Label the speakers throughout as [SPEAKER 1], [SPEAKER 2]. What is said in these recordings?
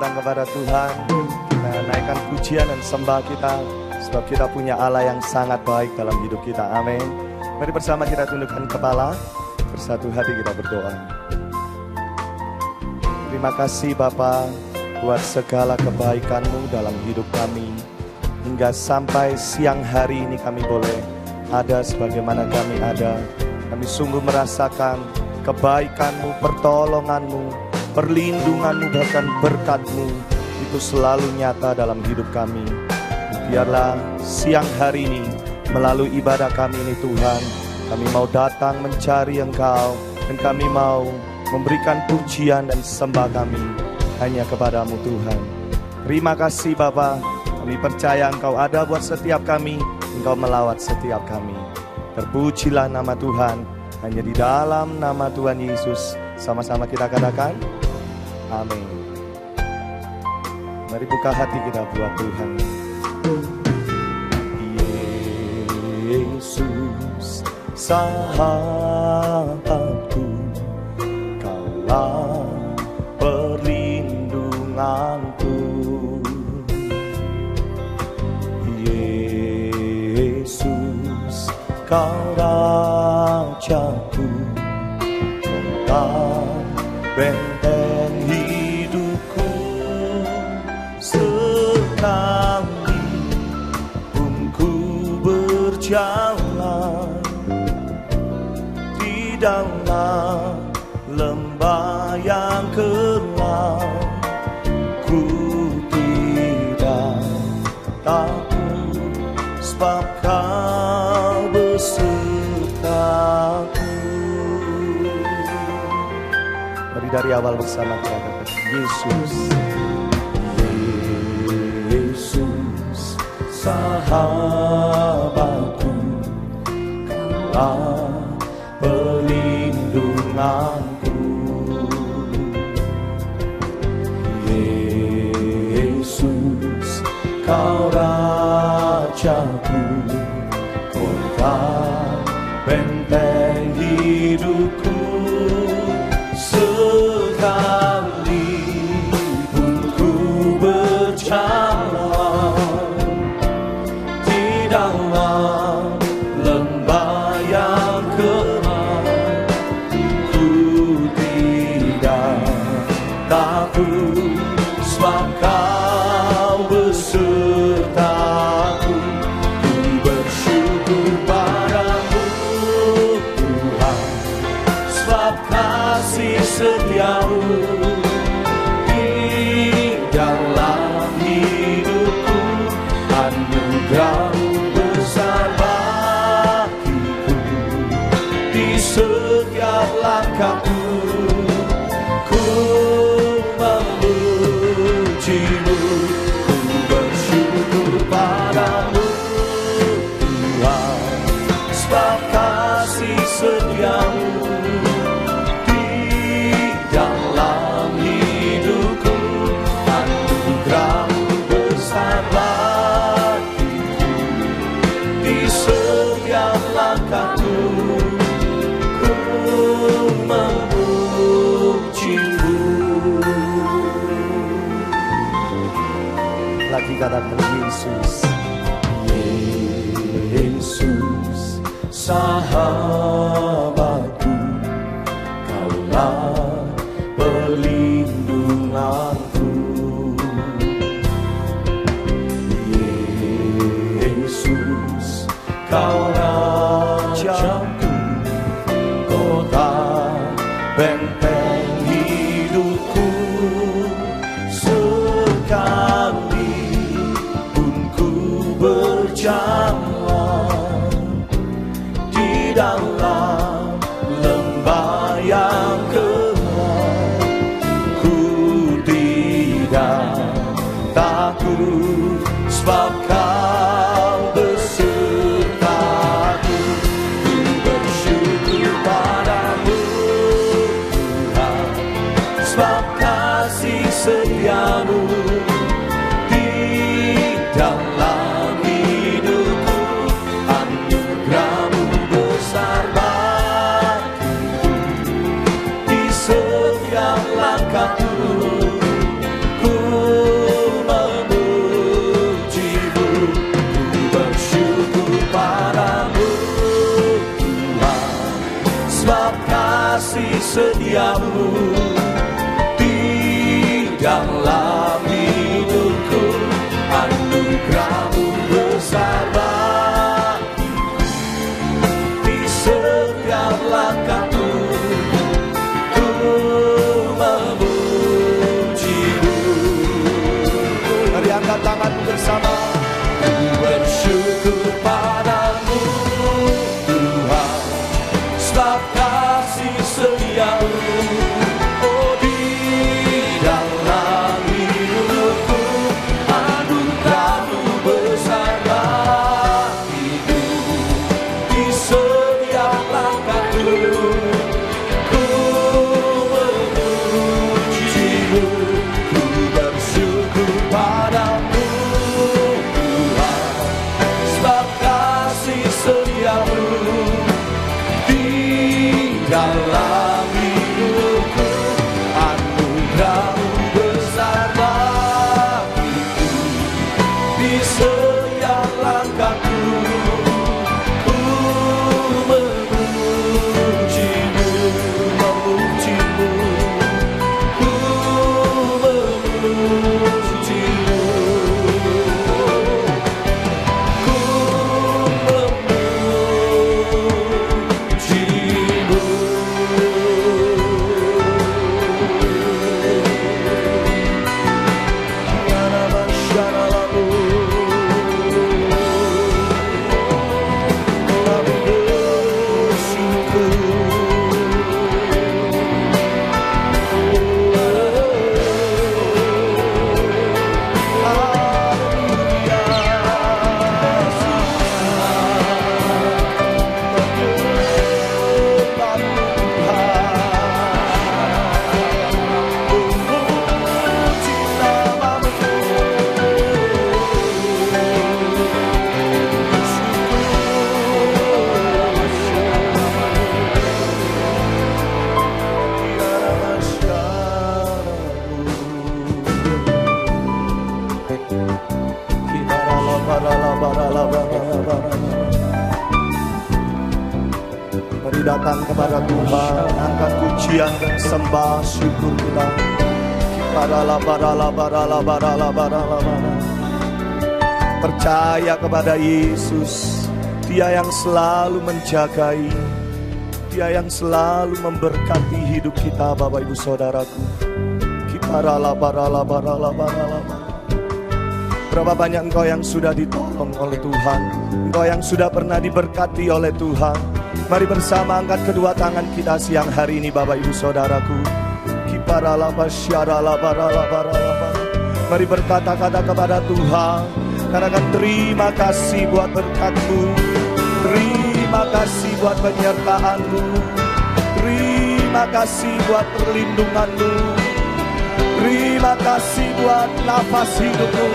[SPEAKER 1] Kepada Tuhan, kita naikkan pujian dan sembah kita, sebab kita punya Allah yang sangat baik dalam hidup kita. Amin. Mari bersama kita tundukkan kepala, bersatu hati kita berdoa. Terima kasih Bapa buat segala kebaikan-Mu dalam hidup kami. Hingga sampai siang hari ini kami boleh ada sebagaimana kami ada. Kami sungguh merasakan kebaikan-Mu, pertolongan-Mu, perlindungan-Mu, bahkan berkat-Mu itu selalu nyata dalam hidup kami. Biarlah siang hari ini melalui ibadah kami ini Tuhan, kami mau datang mencari Engkau, dan kami mau memberikan pujian dan sembah kami hanya kepada-Mu Tuhan. Terima kasih Bapa, kami percaya Engkau ada buat setiap kami, Engkau melawat setiap kami. Terpujilah nama Tuhan, hanya di dalam nama Tuhan Yesus. Sama-sama kita katakan amin. Mari buka hati kita buat Tuhan. Yesus sahabatku, Kaulah perlindunganku. Yesus Kau Rajaku, Kau benteng hidupku. Sekali pun ku berjalan di dalam lembah yang gelap, ku tidak takut, sebab Kau besertaku. Dari awal bersama kita, Yesus, Yesus sahabatku, Kaulah perlindunganku. Yesus Kau Rajaku, Kota benteng hidupku. Sekali pun ku berjalan di dalam lembah yang gelap, ku tidak takut, sebab Kau besertaku. Ku bersyukur padamu Tuhan, sebab kasih setiamu di dalam hidupku. Anugerah-Mu besar bagiku, di setiap langkahku ku memuji-Mu. Ku bersyukur padamu Tuhan, sebab kasih setiamu di dalam hidupku. Anugerah-Mu besar bagiku, di setiap langkahku ku memuji-Mu. Lagi katakan Yesus, Yesus sahabatku, Kaulah perlindunganku. Yesus Kau Rajaku, Kota benteng hidupku. Sekali pun ku berjalan di dalam lembah yang gelap, ku tidak takut, sebab Kau besertaku. Ku bersyukur padamu Tuhan, sebab kasih setiamu di dalam hidupku. Anugerah-Mu besar bagiku, di setiap langkahku ku setiamu di dalam hidupku, anugerahmu besar bagiku. Di setiap langkahku ku memujimu. Mari angkat tanganmu bersama. Ku bersyukur padamu Tuhan, sebab kasih setiamu. Oh, di dalam hidupku, anugerahmu besar bagiku. Di setiap langkahku ku memujimu. Ku bersyukur padamu Tuhan, sebab kasih setiamu. Di dalam hidupku, anugerahmu besar bagiku. Di setiap langkahku ku memujimu, memujimu, ku memujimu, ku memujimu. Mari datang kepada Tuhan, angkat pujian dan sembah syukur kita. Percaya kepada Yesus, Dia yang selalu menjagai, Dia yang selalu memberkati hidup kita, Bapak Ibu Saudaraku. Berapa banyak engkau yang sudah ditolong oleh Tuhan, engkau yang sudah pernah diberkati oleh Tuhan. Mari bersama angkat kedua tangan kita siang hari ini, Bapak Ibu Saudaraku. Mari berkata-kata kepada Tuhan, katakan terima kasih buat berkat-Mu, terima kasih buat penyertaan-Mu, terima kasih buat perlindungan-Mu, terima kasih buat nafas hidup-Mu.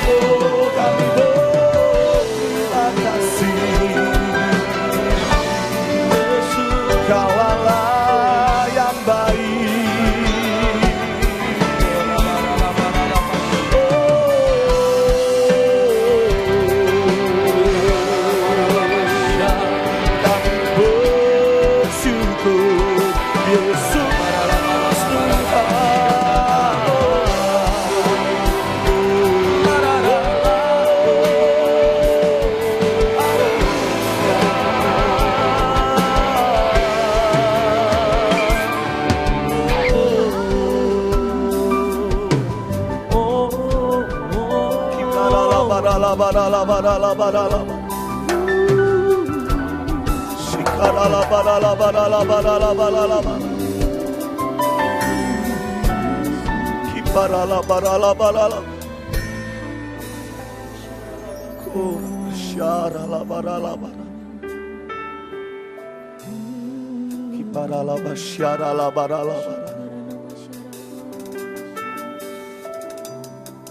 [SPEAKER 1] Oh, kami berterima kasih. Kau Allah yang baik. Kami bersyukur Yesus Tuhan.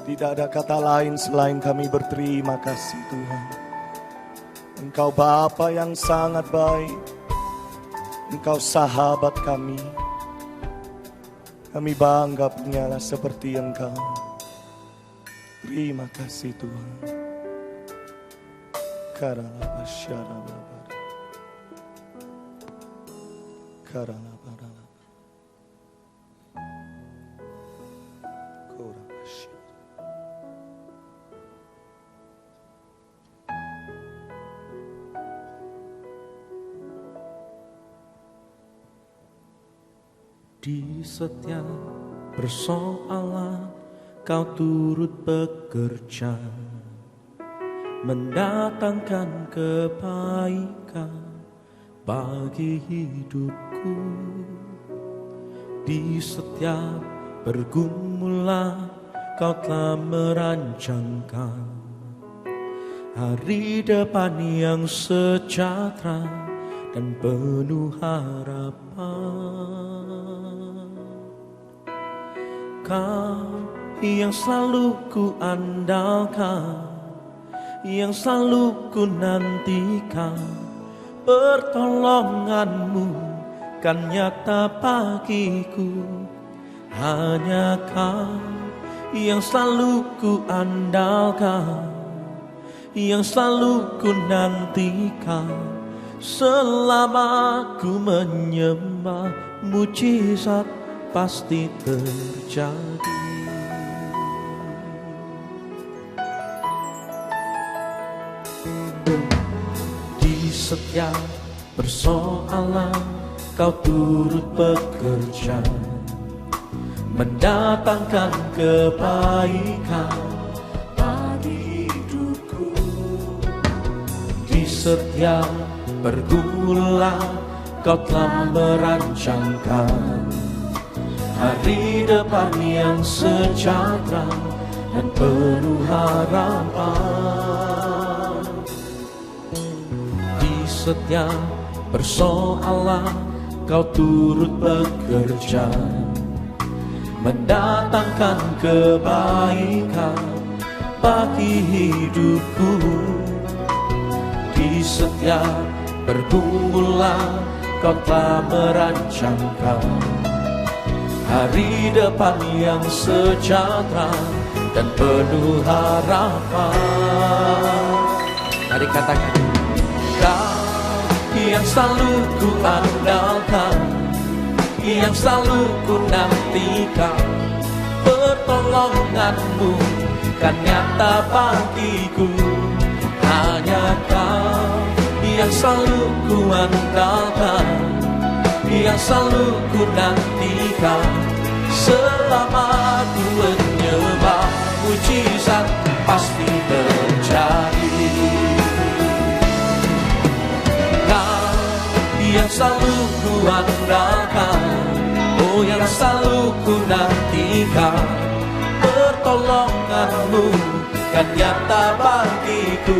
[SPEAKER 1] Tidak ada kata lain selain kami berterima kasih Tuhan. Engkau Bapa yang sangat baik, Engkau sahabat kami. Kami bangga punyalah seperti Engkau. Terima kasih Tuhan. Karalaba syaralaba. Karalaba.
[SPEAKER 2] Di setiap persoalan kau turut bekerja, mendatangkan kebaikan bagi hidupku. Di setiap pergumulan kau telah merancangkan hari depan yang sejahtera dan penuh harapan. Kau yang selalu ku andalkan, yang selalu ku nantikan, pertolonganmu kan nyata bagiku. Hanya Kau yang selalu ku andalkan, yang selalu ku nantikan. Selama ku menyembah, mujizat pasti terjadi. Di setiap persoalan kau turut bekerja, mendatangkan kebaikan bagi hidupku. Di setiap pergumulan kau telah merancangkan hari depan yang sejahtera dan penuh harapan. Di setiap persoalan kau turut bekerja, mendatangkan kebaikan bagi hidupku. Di setiap pergumulan kau telah merancangkan hari depan yang sejahtera dan penuh harapan. Mari katakan, Kau yang selalu ku andalkan, yang selalu ku nantikan, pertolonganmu kan nyata bagiku. Hanya Kau yang selalu ku andalkan, yang selalu ku nantikan. Selama ku menyembah, mujizat pasti terjadi. Kau yang selalu ku andalkan, oh yang selalu ku nantikan, pertolonganmu kan nyata bagiku.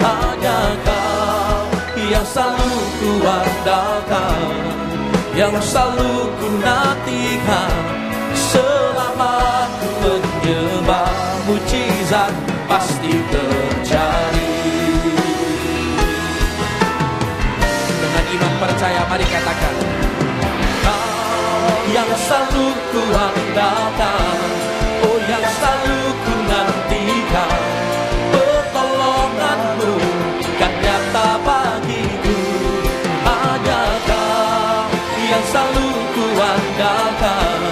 [SPEAKER 2] Hanya Kau yang selalu ku andalkan, yang selalu ku nantikan. Selama ku menyembah, mujizat pasti terjadi. Dengan iman percaya, mari katakan, Kau yang selalu ku andalkan, oh yang selalu ku nantikan, pertolonganmu kan nyata bagiku. Hanya Kau yang selalu ku andalkan,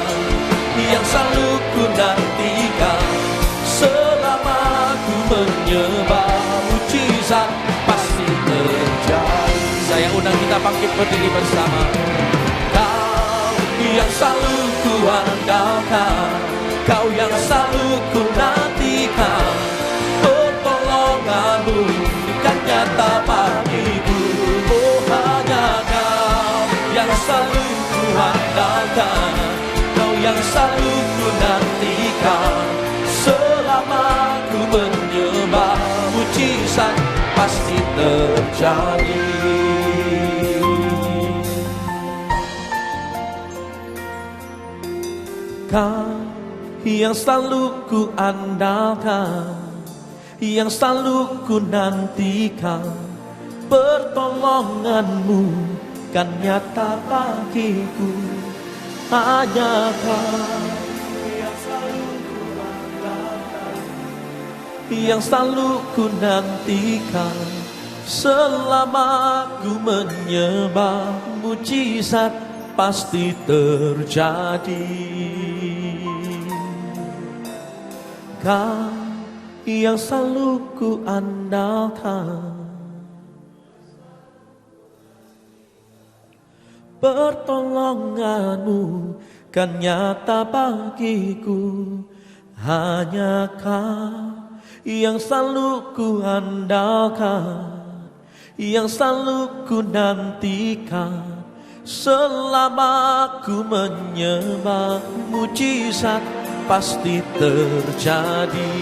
[SPEAKER 2] yang selalu ku nantikan. Selama ku menyembah, mujizat pasti terjadi. Saya undang kita bangkit berdiri bersama. Kau yang selalu ku andalkan, Kau yang selalu ku nantikan, pertolonganmu kan nyata bagiku. Oh hanya Kau yang selalu ku andalkan, Kau yang selalu ku nantikan. Selama ku menyembah, mujizat pasti terjadi. Kau yang selalu ku andalkan, yang selalu ku nantikan, pertolonganmu kan nyata bagiku. Hanya Kau yang selalu ku andalkan, yang selalu ku nantikan. Selama ku menyembah, mujizat pasti terjadi. Kau yang selalu ku andalkan, pertolonganmu kan nyata bagiku. Hanya Kau yang selalu ku andalkan, yang selalu ku nantikan. Selama ku menyembah, mujizat pasti terjadi.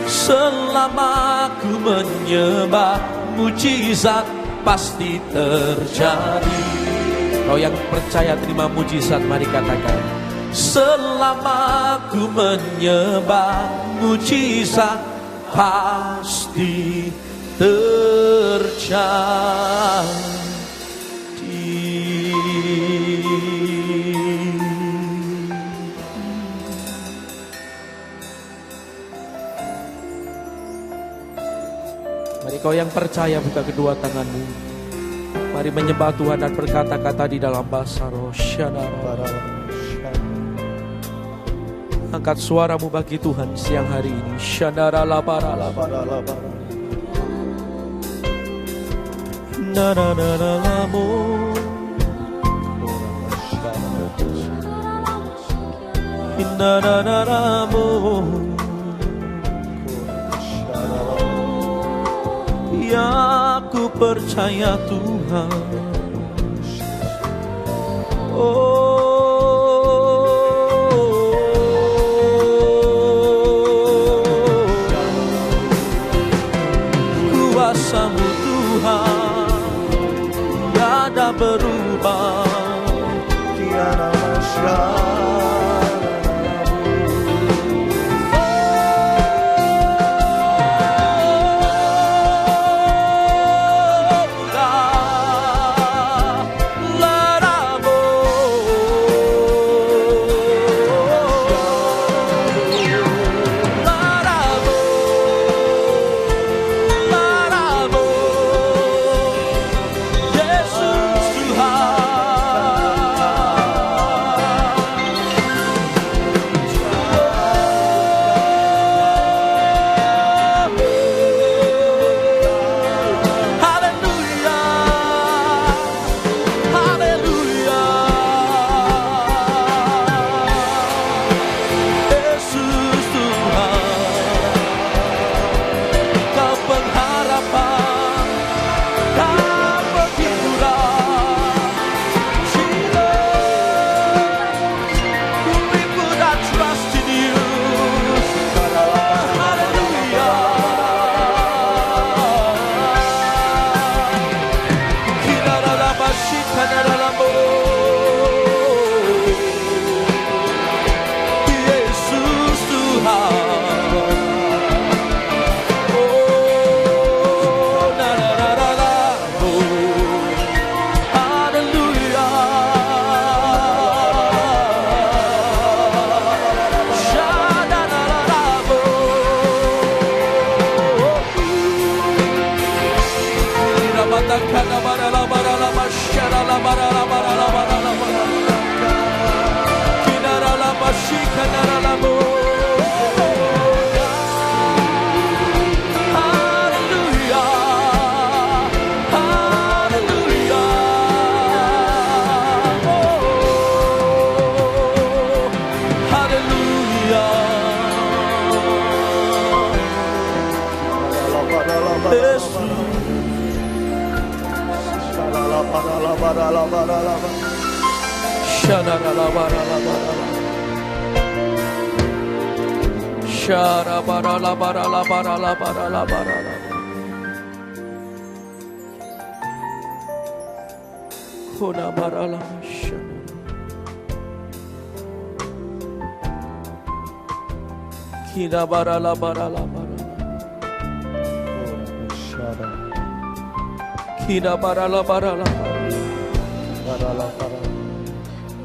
[SPEAKER 2] Selama ku menyembah, mujizat pasti terjadi. Kau yang percaya terima mujizat, mari katakan. Selama ku menyembah, mujizat pasti terjadi. Mari kau yang percaya buka kedua tanganmu. Mari menyembah Tuhan dan berkata-kata di dalam bahasa roh. Angkat suaramu bagi Tuhan siang hari ini. Ya, ku percaya Tuhan. Kuasa-Mu Tuhan tiada berubah. Tiada masyarakat.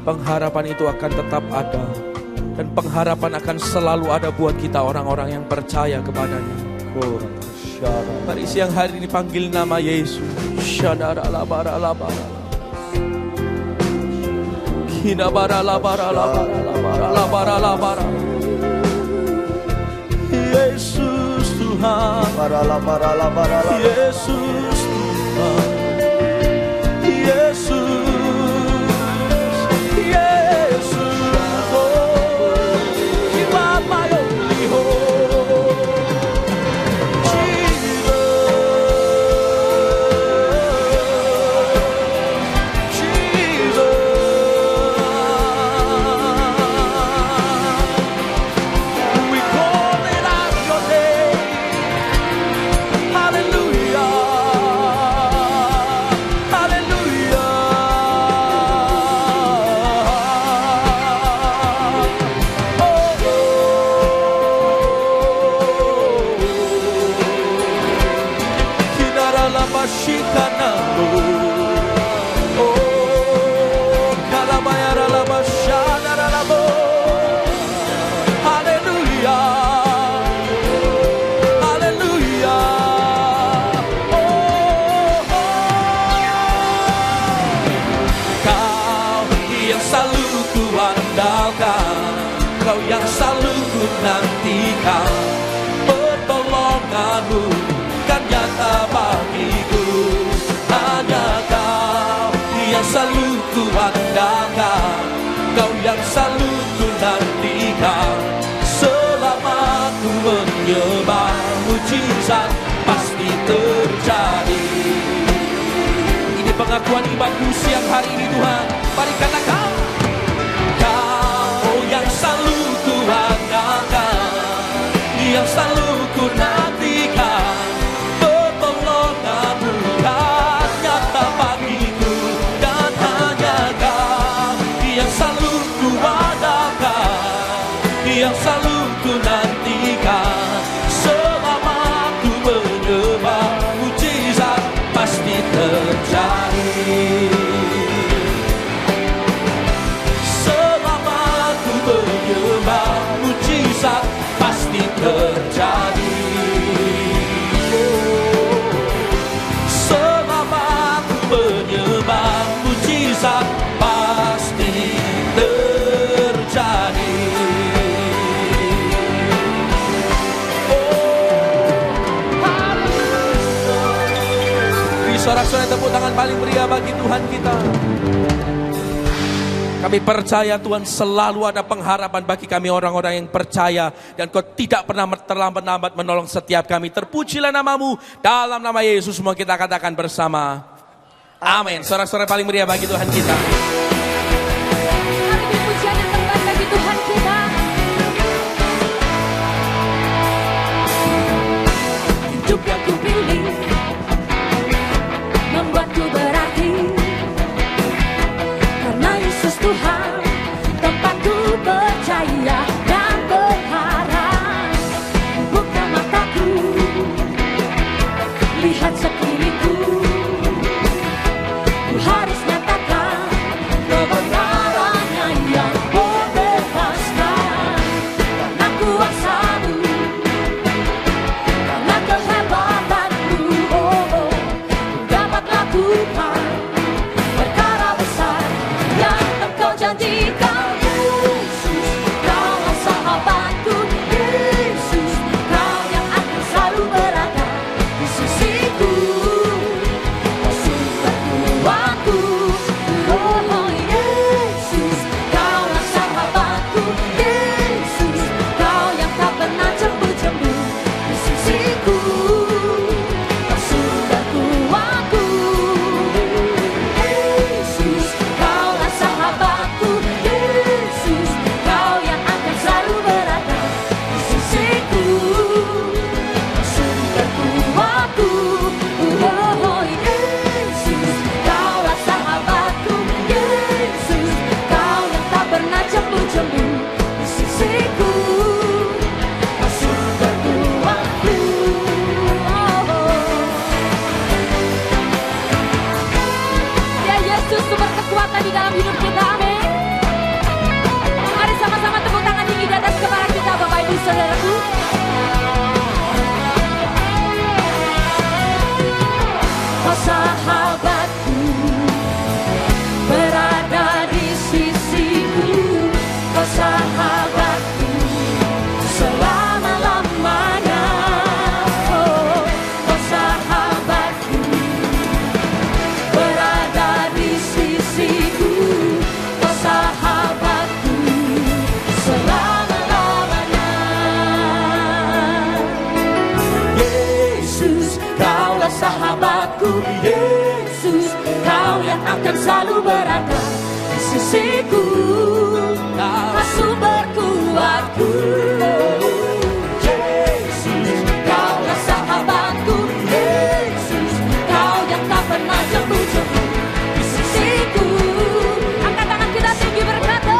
[SPEAKER 2] Pengharapan itu akan tetap ada, dan pengharapan akan selalu ada buat kita orang-orang yang percaya kepadanya. Mari siang hari ini panggil nama Yesus. Hina bara la bara la bara la bara la bara la bara. Yesus Tuhan, Yesus Tuhan, Yesus, Yesus, oh, you are my only hope, Jesus, we call it out your name, hallelujah, hallelujah, oh, kinara la bashikana, oh, kalabayara la bashana la bo, hallelujah. Haleluya, oh, Kau yang selalu ku andalkan, Kau yang selalu ku nantikan, pertolonganmu kan nyata bagiku. Hanya Kau yang selalu ku andalkan, Kau yang selalu ku nantikan. Selama ku menyembah, mujizat pasti terjadi. Ini pengakuan imanku siang hari ini Tuhan. Mari katakan, Kau yang selalu ku andalkan, yang selalu ku nantikan, pertolonganmu kan nyata bagiku. Dan hanya Kau yang selalu ku andalkan, yang selalu ku nantikan. Selama ku menyembah, mujizat pasti terjadi. Selama ku menyembah, mujizat pasti terjadi. Oh, selama ku menyembah, mujizat pasti terjadi. Sorak-sorai tepuk tangan paling meriah bagi Tuhan kita. Kami percaya Tuhan selalu ada pengharapan bagi kami orang-orang yang percaya. Dan Kau tidak pernah terlambat-lambat menolong setiap kami. Terpujilah nama-Mu. Dalam nama Yesus semua kita katakan bersama. Amin. Sorak-sorai paling meriah bagi Tuhan kita.
[SPEAKER 3] Kami pujian yang terbaik bagi Tuhan kita. Hidup yang ku pilih membuatku berarti, karena Yesus Tuhan tempatku percaya dan berharap. Buka mataku, lihat sekelilingku, ku harus nyatakan selalu berada di sisiku. Kau sumber kuatku, Yesus, Kaulah sahabatku, Yesus, Kau yang tak pernah jemu-jemu di sisiku. Angkat tangan kita tinggi berkata,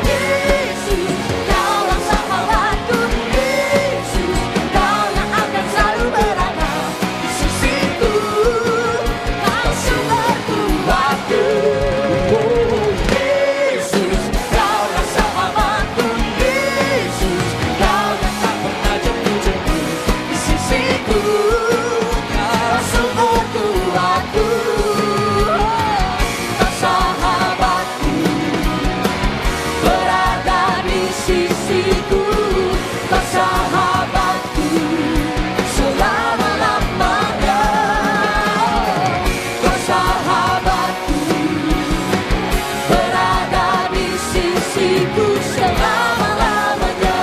[SPEAKER 3] Yesus, Kaulah sahabatku, Yesus, Kau yang akan selalu berada di sisiku. Kau sumber kuatku, Yesus, Kaulah sahabatku, Yesus, Kau yang tak pernah jemu-jemu di sisiku. Kau sumber kuatku, Kau sahabatku, berada di sisiku. Kau sahabatku selama-lamanya. Kau sahabatku, berada di sisiku selama-lamanya.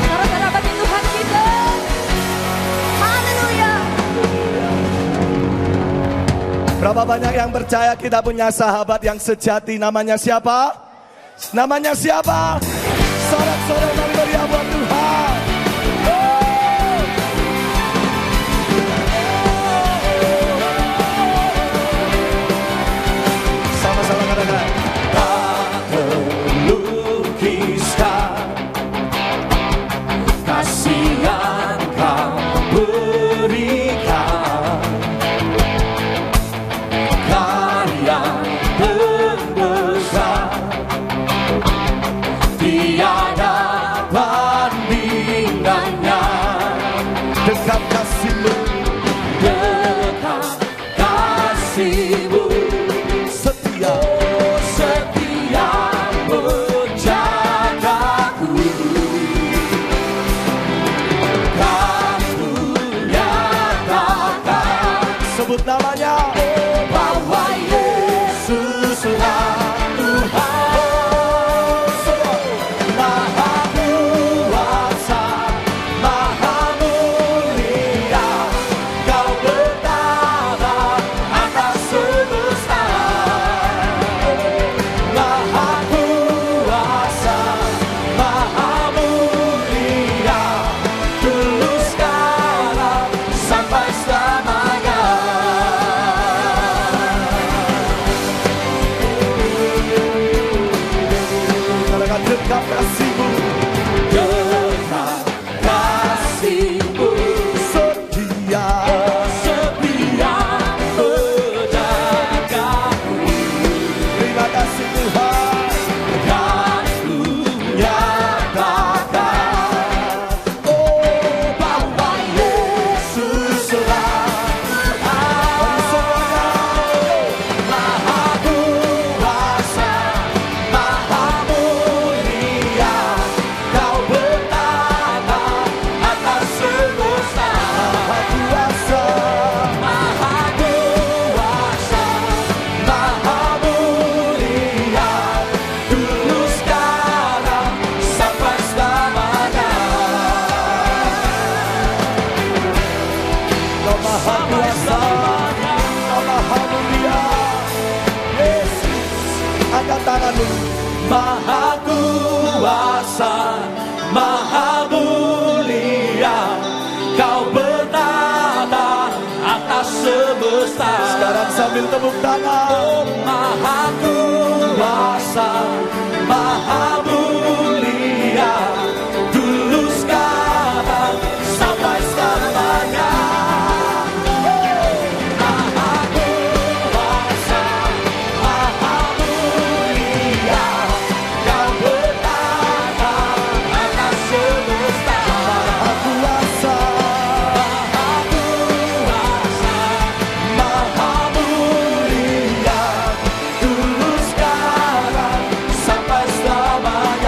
[SPEAKER 3] Saudara bagi Tuhan kita, haleluya.
[SPEAKER 1] Berapa banyak yang percaya kita punya sahabat yang sejati? Namanya siapa? Namanya siapa? Sorak-sorai kami meriah buat Tuhan. Sama-sama katakan. Tak terlukiskan kasih yang Kau berikan, karya terbesar, tiada bandingannya. Dekat kasih-Mu, dekat kasih-Mu, setia, setia menjagaku. Kau nyatakan, sebut namanya, oh, bahwa Yesuslah Tuhan. Maha kuasa, maha mulia, Kau bertata atas semesta. Maha kuasa, maha mulia, tulus sekarang sampai selamanya. Katakan dekat kasih-Mu, dekat kasih-Mu, setia, setia menjagaku. Terima kasih Tuhan, kan Ku nyatakan, oh, bahwa Yesuslah Tuhan. Semuanya, maha kuasa, maha mulia, Kau bertata atas semesta. Maha kuasa, maha kuasa, maha mulia, tulus sekarang sampai selamanya. Kau maha kuasa, Kau maha mulia, Yesus, angkat tangan-Mu. Maha kuasa, maha mulia, Kau bertata atas semesta. Sekarang sambil tepuk tangan. Oh, maha kuasa, maha mulia, tulus sekarang sampai selamanya. Maha kuasa, maha mulia, Kau bertata atas semesta. Maha kuasa, maha mulia, tulus sekarang sampai selamanya.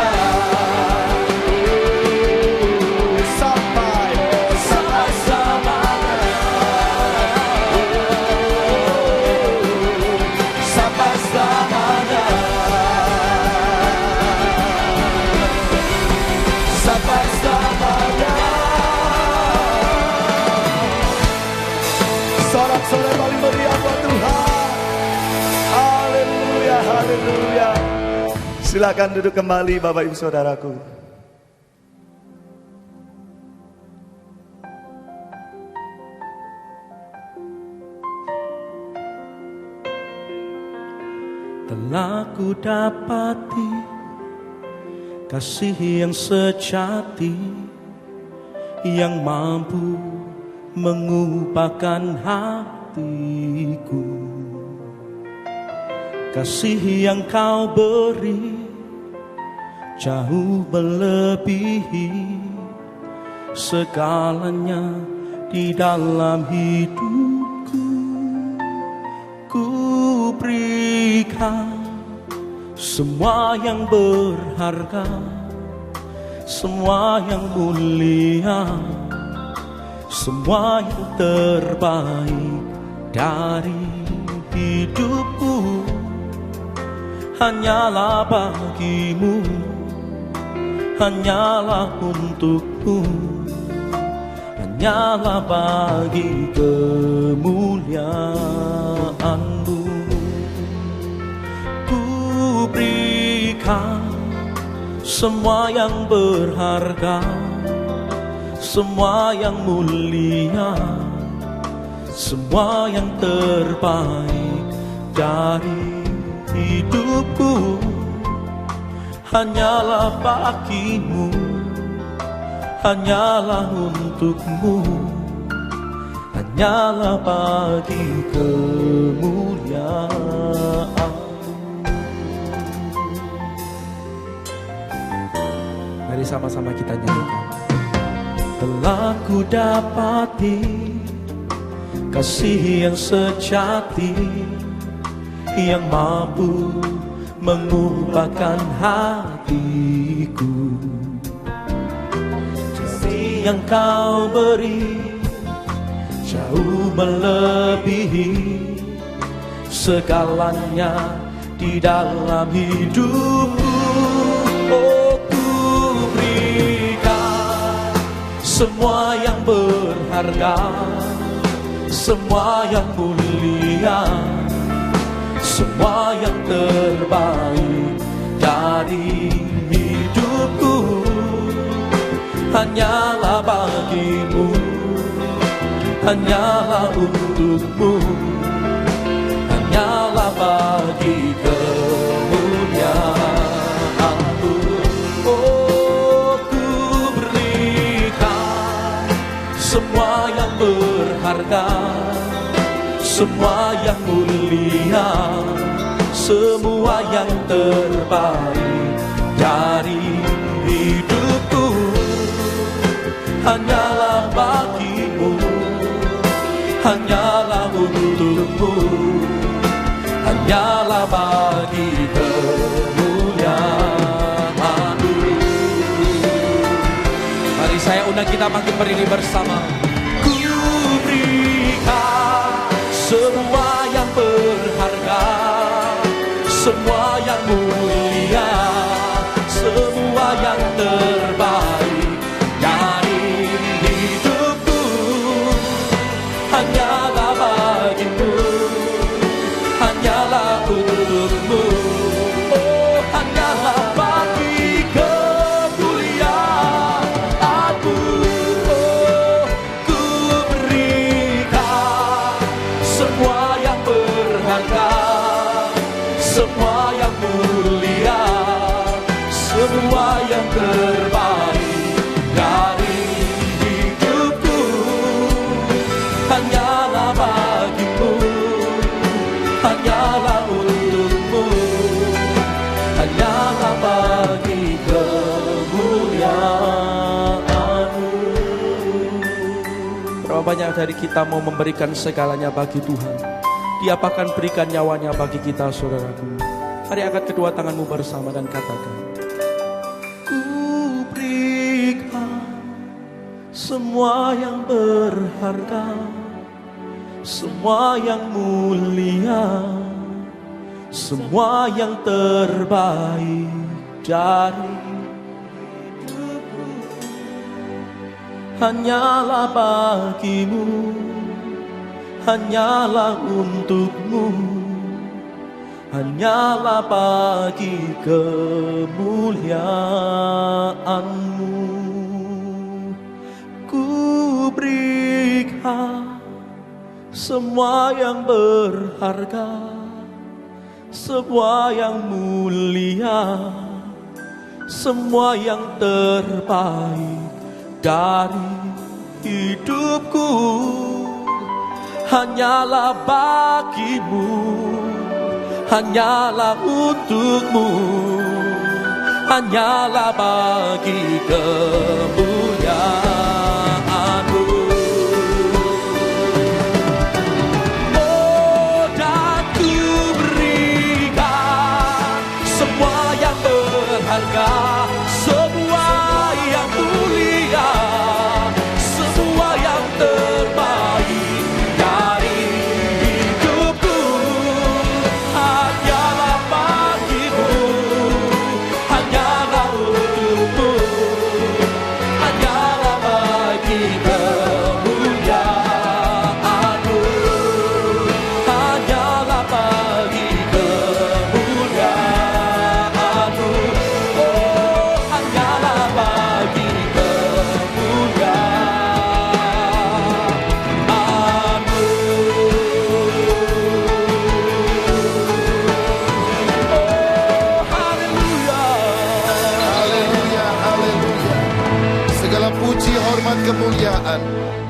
[SPEAKER 1] Haleluya. Silakan duduk kembali Bapak Ibu Saudaraku.
[SPEAKER 2] Telah ku dapati kasih yang sejati, yang mampu mengubahkan hatiku. Kasih yang kau beri jauh melebihi segalanya di dalam hidupku. Ku berikan semua yang berharga, semua yang mulia, semua yang terbaik dari hidupku. Hanyalah bagimu, hanyalah untukmu, hanyalah bagi kemuliaan-Mu. Ku berikan semua yang berharga, semua yang mulia, semua yang terbaik dari hidupku. Hanyalah bagimu, hanyalah untukmu, hanyalah bagi kemuliaan. Mari sama-sama kita nyanyikan. Telah ku dapati kasih yang sejati, yang mampu mengubahkan hatiku. Kasih yang kau beri jauh melebihi segalanya di dalam hidupku. Oh, ku berikan semua yang berharga, semua yang mulia, semua yang terbaik dari hidupku. Hanyalah bagimu, hanyalah untukmu, hanyalah bagi kemuliaan-Mu. Oh, ku berikan semua yang berharga, semua yang mulia, semua yang terbaik dari hidupku. Hanyalah bagimu, hanyalah untukmu, hanyalah bagi kemuliaan-Mu. Mari saya undang kita makin berdiri bersama. Ku berikan semua yang berharga, semua yang mulia, semua yang terbaik dari hidupku. Hanyalah bagimu, hanyalah untukmu, oh hanyalah bagi kemuliaan-Mu. Oh, ku berikan semua yang berharga, semua yang mulia, semua yang terbaik dari hidupku. Hanyalah bagimu, hanyalah untukmu, hanyalah bagi kemuliaan-Mu. Berapa banyak dari kita mau memberikan segalanya bagi Tuhan? Dia akan berikan nyawanya bagi kita, saudaraku. Mari angkat kedua tanganmu bersama dan katakan, ku berikan semua yang berharga, semua yang mulia, semua yang terbaik dari hidupku. Hanyalah bagimu, hanyalah untukmu, hanyalah bagi kemuliaan-Mu. Ku berikan semua yang berharga, semua yang mulia, semua yang terbaik dari hidupku, hanyalah bagi-Mu, hanyalah untuk-Mu, hanyalah bagi kemuliaan-Mu. Oh, dan ku berikan semua yang berharga, semua yang mulia, semua yang terbaik dari hidupku, hanyalah bagi-Mu, hanyalah untuk-Mu, hanyalah bagi kemuliaan-Mu, hanyalah bagi kemuliaan-Mu. Oh, hanyalah bagi kemuliaan-Mu. Oh, haleluya.
[SPEAKER 4] Haleluya, haleluya. Segala puji, hormat, kemuliaan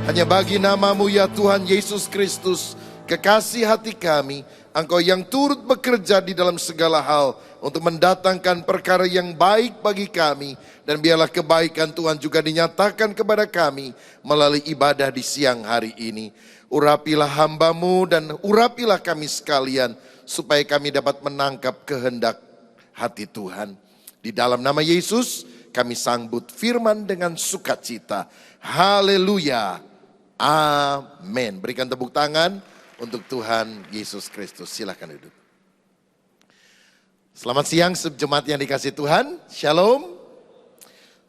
[SPEAKER 4] hanya bagi nama-Mu ya Tuhan Yesus Kristus. Kekasih hati kami, Engkau yang turut bekerja di dalam segala hal untuk mendatangkan perkara yang baik bagi kami. Dan biarlah kebaikan Tuhan juga dinyatakan kepada kami melalui ibadah di siang hari ini. Urapilah hamba-Mu dan urapilah kami sekalian, supaya kami dapat menangkap kehendak hati Tuhan. Di dalam nama Yesus kami sambut firman dengan sukacita. Haleluya. Amin. Berikan tepuk tangan untuk Tuhan Yesus Kristus. Silakan duduk. Selamat siang jemaat yang dikasihi Tuhan. Shalom.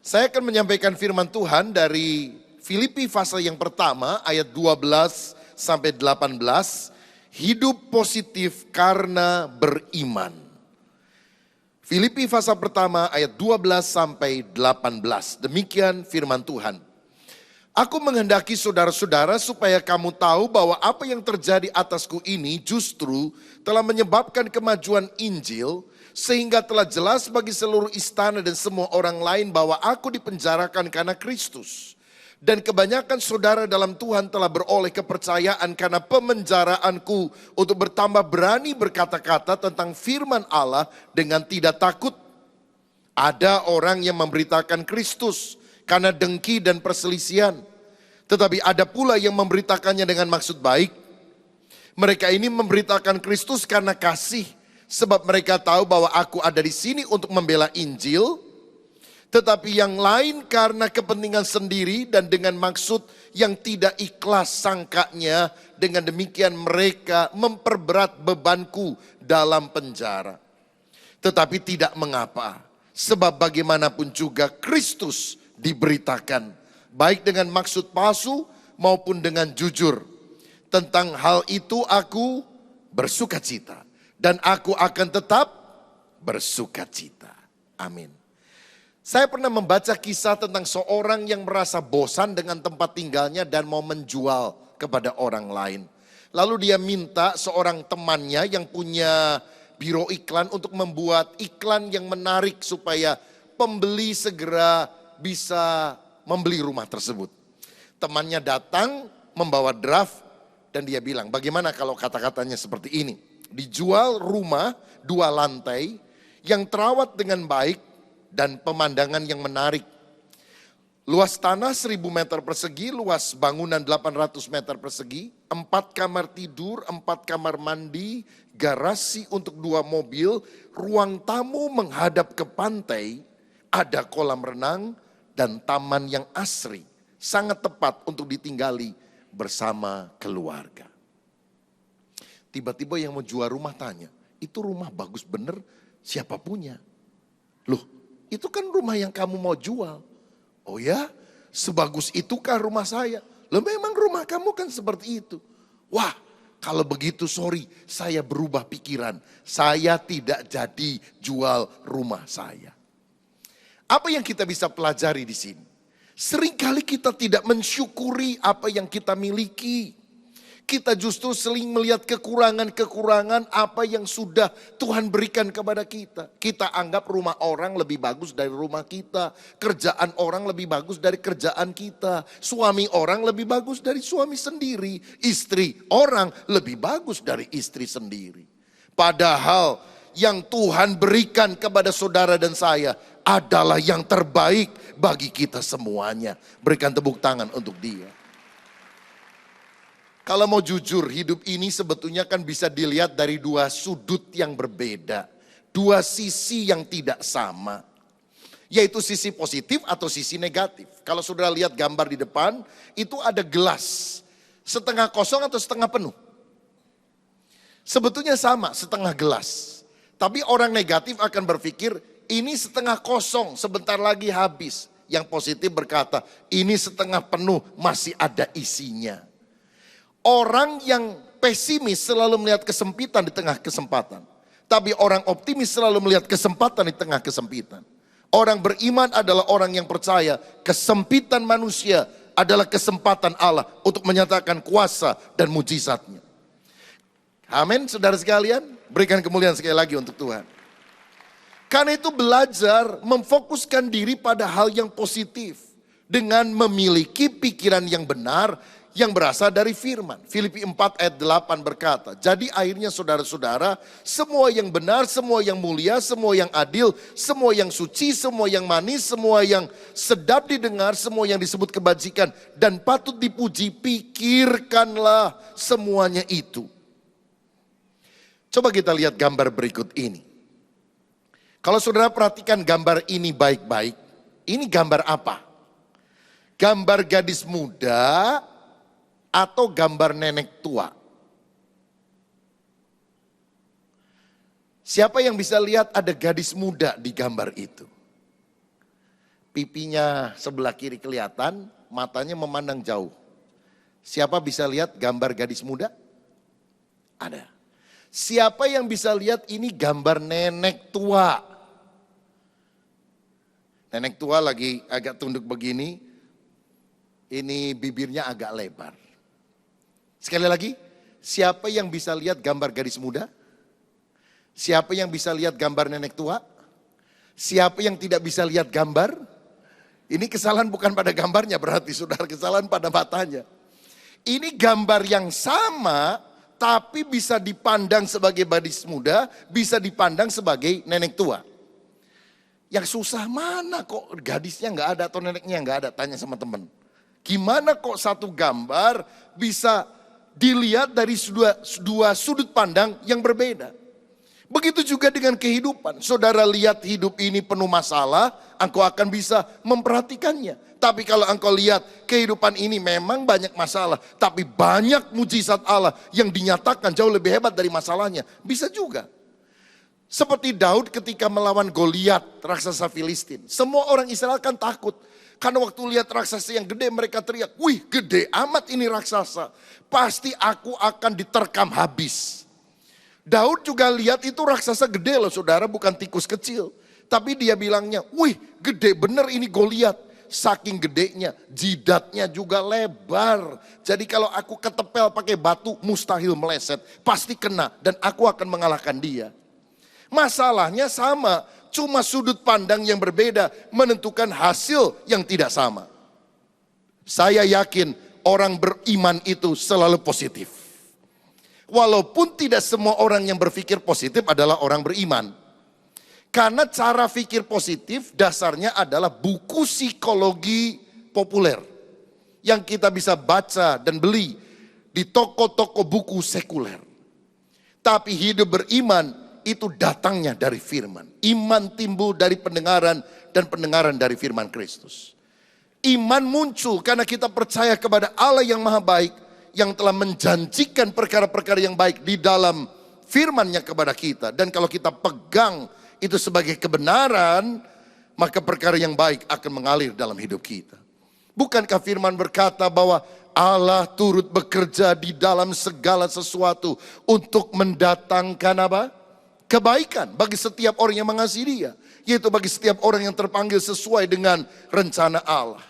[SPEAKER 4] Saya akan menyampaikan firman Tuhan dari Filipi pasal yang pertama ayat 12 sampai 18. Hidup positif karena beriman. Filipi pasal pertama ayat 12 sampai 18. Demikian firman Tuhan. Aku menghendaki saudara-saudara supaya kamu tahu bahwa apa yang terjadi atasku ini justru telah menyebabkan kemajuan Injil, sehingga telah jelas bagi seluruh istana dan semua orang lain bahwa aku dipenjarakan karena Kristus. Dan kebanyakan saudara dalam Tuhan telah beroleh kepercayaan karena pemenjaraanku untuk bertambah berani berkata-kata tentang firman Allah dengan tidak takut. Ada orang yang memberitakan Kristus karena dengki dan perselisihan. Tetapi ada pula yang memberitakannya dengan maksud baik. Mereka ini memberitakan Kristus karena kasih. Sebab mereka tahu bahwa aku ada di sini untuk membela Injil. Tetapi yang lain karena kepentingan sendiri dan dengan maksud yang tidak ikhlas sangkanya. Dengan demikian mereka memperberat bebanku dalam penjara. Tetapi tidak mengapa. Sebab bagaimanapun juga Kristus diberitakan. Baik dengan maksud palsu maupun dengan jujur. Tentang hal itu aku bersukacita. Dan aku akan tetap bersukacita. Amin. Saya pernah membaca kisah tentang seorang yang merasa bosan dengan tempat tinggalnya dan mau menjual kepada orang lain. Lalu dia minta seorang temannya yang punya biro iklan untuk membuat iklan yang menarik supaya pembeli segera bisa membeli rumah tersebut. Temannya datang membawa draft dan dia bilang, bagaimana kalau kata-katanya seperti ini? Dijual rumah 2 lantai yang terawat dengan baik dan pemandangan yang menarik. Luas tanah 1000 meter persegi, luas bangunan 800 meter persegi, 4 kamar tidur, 4 kamar mandi, garasi untuk 2 mobil, ruang tamu menghadap ke pantai, ada kolam renang, dan taman yang asri, sangat tepat untuk ditinggali bersama keluarga. Tiba-tiba yang mau jual rumah tanya, itu rumah bagus bener, siapa punya? Loh, itu kan rumah yang kamu mau jual. Oh ya, sebagus itukah rumah saya? Loh memang rumah kamu kan seperti itu. Wah, Kalau begitu sorry, saya berubah pikiran. Saya tidak jadi jual rumah saya. Apa yang kita bisa pelajari di sini? Seringkali kita tidak mensyukuri apa yang kita miliki. Kita justru sering melihat kekurangan-kekurangan apa yang sudah Tuhan berikan kepada kita. Kita anggap rumah orang lebih bagus dari rumah kita. Kerjaan orang lebih bagus dari kerjaan kita. Suami orang lebih bagus dari suami sendiri. Istri orang lebih bagus dari istri sendiri. Padahal yang Tuhan berikan kepada saudara dan saya adalah yang terbaik bagi kita semuanya. Berikan tepuk tangan untuk dia. Kalau mau jujur, hidup ini sebetulnya kan bisa dilihat dari dua sudut yang berbeda. Dua sisi yang tidak sama. Yaitu sisi positif atau sisi negatif. Kalau saudara lihat gambar di depan, itu ada gelas. Setengah kosong atau setengah penuh? Sebetulnya sama, setengah gelas. Tapi orang negatif akan berpikir, ini setengah kosong, sebentar lagi habis. Yang positif berkata, ini setengah penuh, masih ada isinya. Orang yang pesimis selalu melihat kesempitan di tengah kesempatan. Tapi orang optimis selalu melihat kesempatan di tengah kesempitan. Orang beriman adalah orang yang percaya kesempitan manusia adalah kesempatan Allah untuk menyatakan kuasa dan mujizatnya. Amin, saudara sekalian. Berikan kemuliaan sekali lagi untuk Tuhan. Karena itu belajar memfokuskan diri pada hal yang positif. Dengan memiliki pikiran yang benar yang berasal dari firman. Filipi 4 ayat 8 berkata, jadi akhirnya saudara-saudara, semua yang benar, semua yang mulia, semua yang adil, semua yang suci, semua yang manis, semua yang sedap didengar, semua yang disebut kebajikan dan patut dipuji, pikirkanlah semuanya itu. Coba kita lihat gambar berikut ini. Kalau saudara perhatikan gambar ini baik-baik, ini gambar apa? Gambar gadis muda atau gambar nenek tua? Siapa yang bisa lihat ada gadis muda di gambar itu? Pipinya sebelah kiri kelihatan, matanya memandang jauh. Siapa bisa lihat gambar gadis muda? Ada. Siapa yang bisa lihat ini gambar nenek tua? Nenek tua lagi agak tunduk begini, ini bibirnya agak lebar. Sekali lagi, siapa yang bisa lihat gambar gadis muda? Siapa yang bisa lihat gambar nenek tua? Siapa yang tidak bisa lihat gambar? Ini kesalahan bukan pada gambarnya, berarti saudara, kesalahan pada matanya. Ini gambar yang sama, tapi bisa dipandang sebagai gadis muda, bisa dipandang sebagai nenek tua. Yang susah mana kok gadisnya nggak ada atau neneknya nggak ada? Tanya sama teman. Gimana kok satu gambar bisa dilihat dari dua sudut pandang yang berbeda. Begitu juga dengan kehidupan. Saudara lihat hidup ini penuh masalah, engkau akan bisa memperhatikannya. Tapi kalau engkau lihat kehidupan ini memang banyak masalah, tapi banyak mujizat Allah yang dinyatakan jauh lebih hebat dari masalahnya. Bisa juga. Seperti Daud ketika melawan Goliat, raksasa Filistin. Semua orang Israel kan takut. Karena waktu lihat raksasa yang gede mereka teriak, wih gede amat ini raksasa. Pasti aku akan diterkam habis. Daud juga lihat itu raksasa gede loh saudara, bukan tikus kecil. Tapi dia bilangnya, wih gede bener ini Goliat. Saking gedenya, jidatnya juga lebar. Jadi kalau aku ketepel pakai batu mustahil meleset. Pasti kena dan aku akan mengalahkan dia. Masalahnya sama. Cuma sudut pandang yang berbeda menentukan hasil yang tidak sama. Saya yakin orang beriman itu selalu positif. Walaupun tidak semua orang yang berpikir positif adalah orang beriman. Karena cara pikir positif dasarnya adalah buku psikologi populer. Yang kita bisa baca dan beli di toko-toko buku sekuler. Tapi hidup beriman itu datangnya dari firman. Iman timbul dari pendengaran dan pendengaran dari firman Kristus. Iman muncul karena kita percaya kepada Allah yang maha baik, yang telah menjanjikan perkara-perkara yang baik di dalam firman-Nya kepada kita. Dan kalau kita pegang itu sebagai kebenaran, maka perkara yang baik akan mengalir dalam hidup kita. Bukankah firman berkata bahwa Allah turut bekerja di dalam segala sesuatu untuk mendatangkan apa? Kebaikan bagi setiap orang yang mengasihi Dia, yaitu bagi setiap orang yang terpanggil sesuai dengan rencana Allah.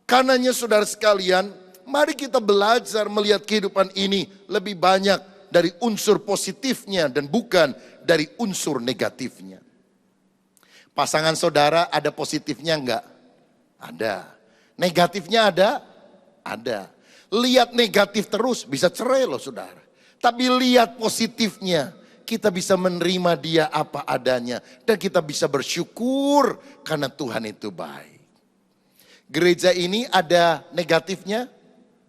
[SPEAKER 4] Karenanya saudara sekalian, mari kita belajar melihat kehidupan ini lebih banyak dari unsur positifnya dan bukan dari unsur negatifnya. Pasangan saudara ada positifnya enggak? Ada. Negatifnya ada? Ada. Lihat negatif terus bisa cerai loh saudara. Tapi lihat positifnya, kita bisa menerima dia apa adanya. Dan kita bisa bersyukur karena Tuhan itu baik. Gereja ini ada negatifnya?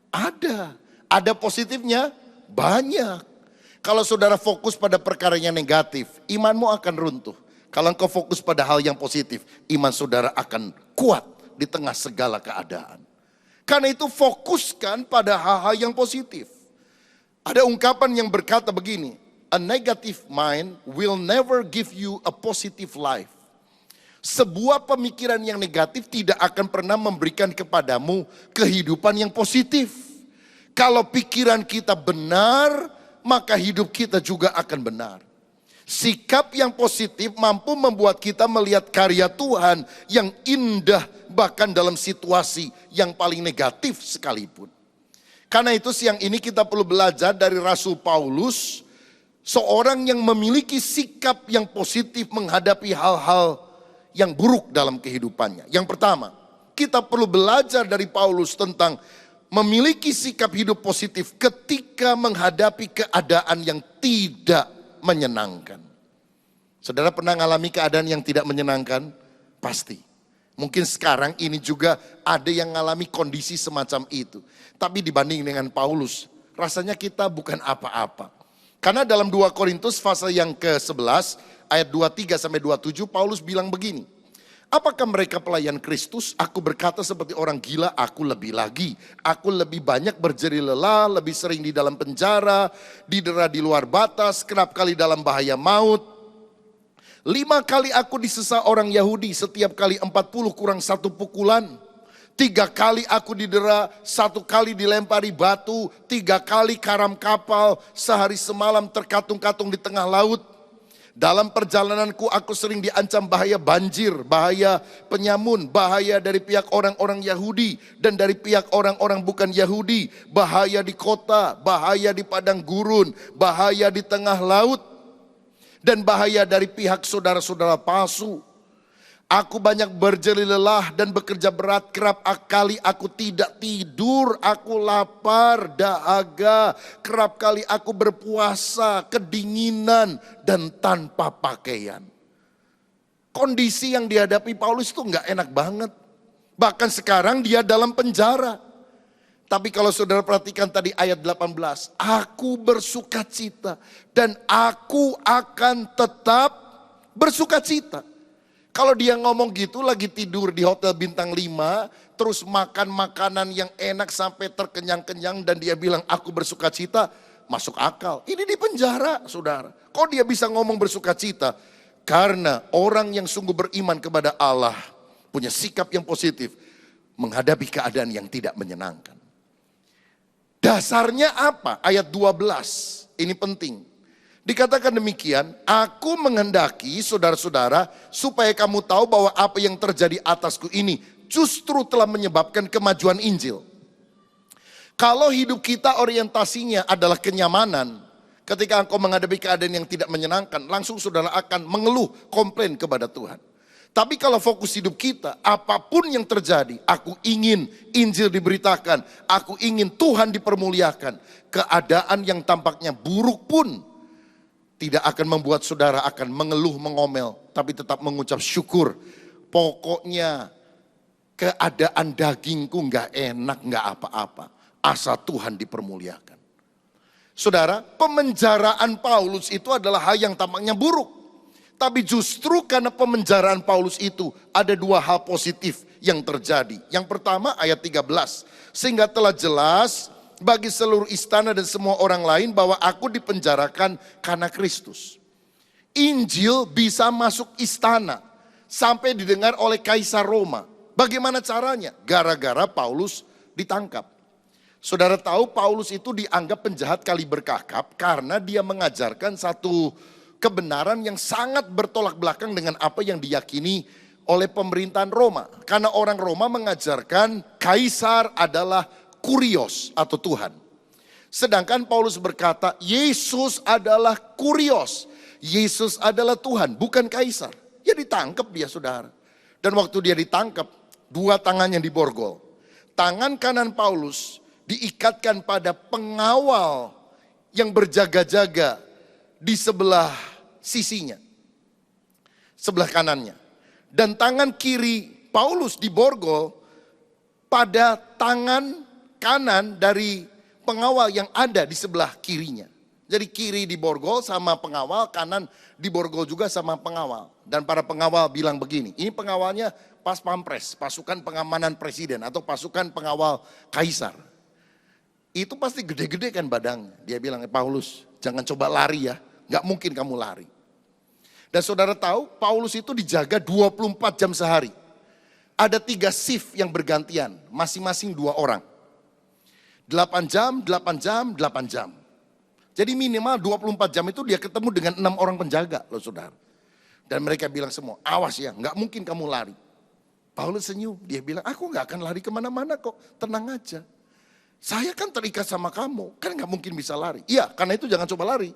[SPEAKER 4] Ada. Ada positifnya? Banyak. Kalau saudara fokus pada perkara yang negatif, imanmu akan runtuh. Kalau engkau fokus pada hal yang positif, iman saudara akan kuat di tengah segala keadaan. Karena itu fokuskan pada hal-hal yang positif. Ada ungkapan yang berkata begini, a negative mind will never give you a positive life. Sebuah pemikiran yang negatif tidak akan pernah memberikan kepadamu kehidupan yang positif. Kalau pikiran kita benar, maka hidup kita juga akan benar. Sikap yang positif mampu membuat kita melihat karya Tuhan yang indah bahkan dalam situasi yang paling negatif sekalipun. Karena itu siang ini kita perlu belajar dari Rasul Paulus, seorang yang memiliki sikap yang positif menghadapi hal-hal yang buruk dalam kehidupannya. Yang pertama, kita perlu belajar dari Paulus tentang memiliki sikap hidup positif ketika menghadapi keadaan yang tidak menyenangkan. Saudara pernah mengalami keadaan yang tidak menyenangkan? Pasti. Mungkin sekarang ini juga ada yang mengalami kondisi semacam itu. Tapi dibanding dengan Paulus, rasanya kita bukan apa-apa. Karena dalam 2 Korintus pasal yang ke-11, ayat 23 sampai 27, Paulus bilang begini. Apakah mereka pelayan Kristus? Aku berkata seperti orang gila, aku lebih lagi. Aku lebih banyak berjeri lelah, lebih sering di dalam penjara, didera di luar batas, kerap kali dalam bahaya maut. 5 kali aku disesa orang Yahudi, setiap kali 40 kurang 1 pukulan. 3 kali aku didera, 1 kali dilempari batu, 3 kali karam kapal, sehari semalam terkatung-katung di tengah laut. Dalam perjalananku aku sering diancam bahaya banjir, bahaya penyamun, bahaya dari pihak orang-orang Yahudi dan dari pihak orang-orang bukan Yahudi, bahaya di kota, bahaya di padang gurun, bahaya di tengah laut, dan bahaya dari pihak saudara-saudara palsu. Aku banyak berjeri lelah dan bekerja berat, kerap kali aku tidak tidur, aku lapar, dahaga, kerap kali aku berpuasa, kedinginan, dan tanpa pakaian. Kondisi yang dihadapi Paulus itu nggak enak banget. Bahkan sekarang dia dalam penjara. Tapi kalau saudara perhatikan tadi ayat 18, aku bersuka cita dan aku akan tetap bersuka cita. Kalau dia ngomong gitu lagi tidur di hotel bintang 5, terus makan makanan yang enak sampai terkenyang-kenyang dan dia bilang aku bersuka cita, masuk akal. Ini di penjara saudara. Kok dia bisa ngomong bersuka cita? Karena orang yang sungguh beriman kepada Allah punya sikap yang positif menghadapi keadaan yang tidak menyenangkan. Dasarnya apa? Ayat 12, ini penting. Dikatakan demikian, aku menghendaki saudara-saudara supaya kamu tahu bahwa apa yang terjadi atasku ini justru telah menyebabkan kemajuan Injil. Kalau hidup kita orientasinya adalah kenyamanan, ketika engkau menghadapi keadaan yang tidak menyenangkan, langsung saudara akan mengeluh, komplain kepada Tuhan. Tapi kalau fokus hidup kita, apapun yang terjadi, aku ingin Injil diberitakan, aku ingin Tuhan dipermuliakan. Keadaan yang tampaknya buruk pun tidak akan membuat saudara akan mengeluh, mengomel, tapi tetap mengucap syukur. Pokoknya keadaan dagingku nggak enak, nggak apa-apa. Asal Tuhan dipermuliakan. Saudara, pemenjaraan Paulus itu adalah hal yang tampaknya buruk. Tapi justru karena pemenjaraan Paulus itu ada 2 hal positif yang terjadi. Yang pertama ayat 13. Sehingga telah jelas bagi seluruh istana dan semua orang lain bahwa aku dipenjarakan karena Kristus. Injil bisa masuk istana sampai didengar oleh Kaisar Roma. Bagaimana caranya? Gara-gara Paulus ditangkap. Saudara tahu Paulus itu dianggap penjahat kali berkakap karena dia mengajarkan satu kebenaran yang sangat bertolak belakang dengan apa yang diyakini oleh pemerintahan Roma. Karena orang Roma mengajarkan kaisar adalah kurios atau Tuhan. Sedangkan Paulus berkata Yesus adalah kurios. Yesus adalah Tuhan, bukan kaisar. Ya ditangkap dia saudara. Dan waktu dia ditangkap, dua tangannya diborgol. Tangan kanan Paulus diikatkan pada pengawal yang berjaga-jaga di sebelah sisinya. Sebelah kanannya. Dan tangan kiri Paulus diborgol pada tangan kanan dari pengawal yang ada di sebelah kirinya. Jadi kiri diborgol sama pengawal, kanan diborgol juga sama pengawal. Dan para pengawal bilang begini, ini pengawalnya pas pampres, pasukan pengamanan presiden atau pasukan pengawal kaisar. Itu pasti gede-gede kan badannya. Dia bilang, Paulus jangan coba lari ya, gak mungkin kamu lari. Dan saudara tahu Paulus itu dijaga 24 jam sehari. Ada 3 shift yang bergantian, masing-masing 2 orang. 8 jam, 8 jam, 8 jam. Jadi minimal 24 jam itu dia ketemu dengan 6 orang penjaga loh saudara. Dan mereka bilang semua, awas ya gak mungkin kamu lari. Paulus senyum, dia bilang aku gak akan lari kemana-mana kok, tenang aja. Saya kan terikat sama kamu, kan gak mungkin bisa lari. Iya karena itu jangan coba lari.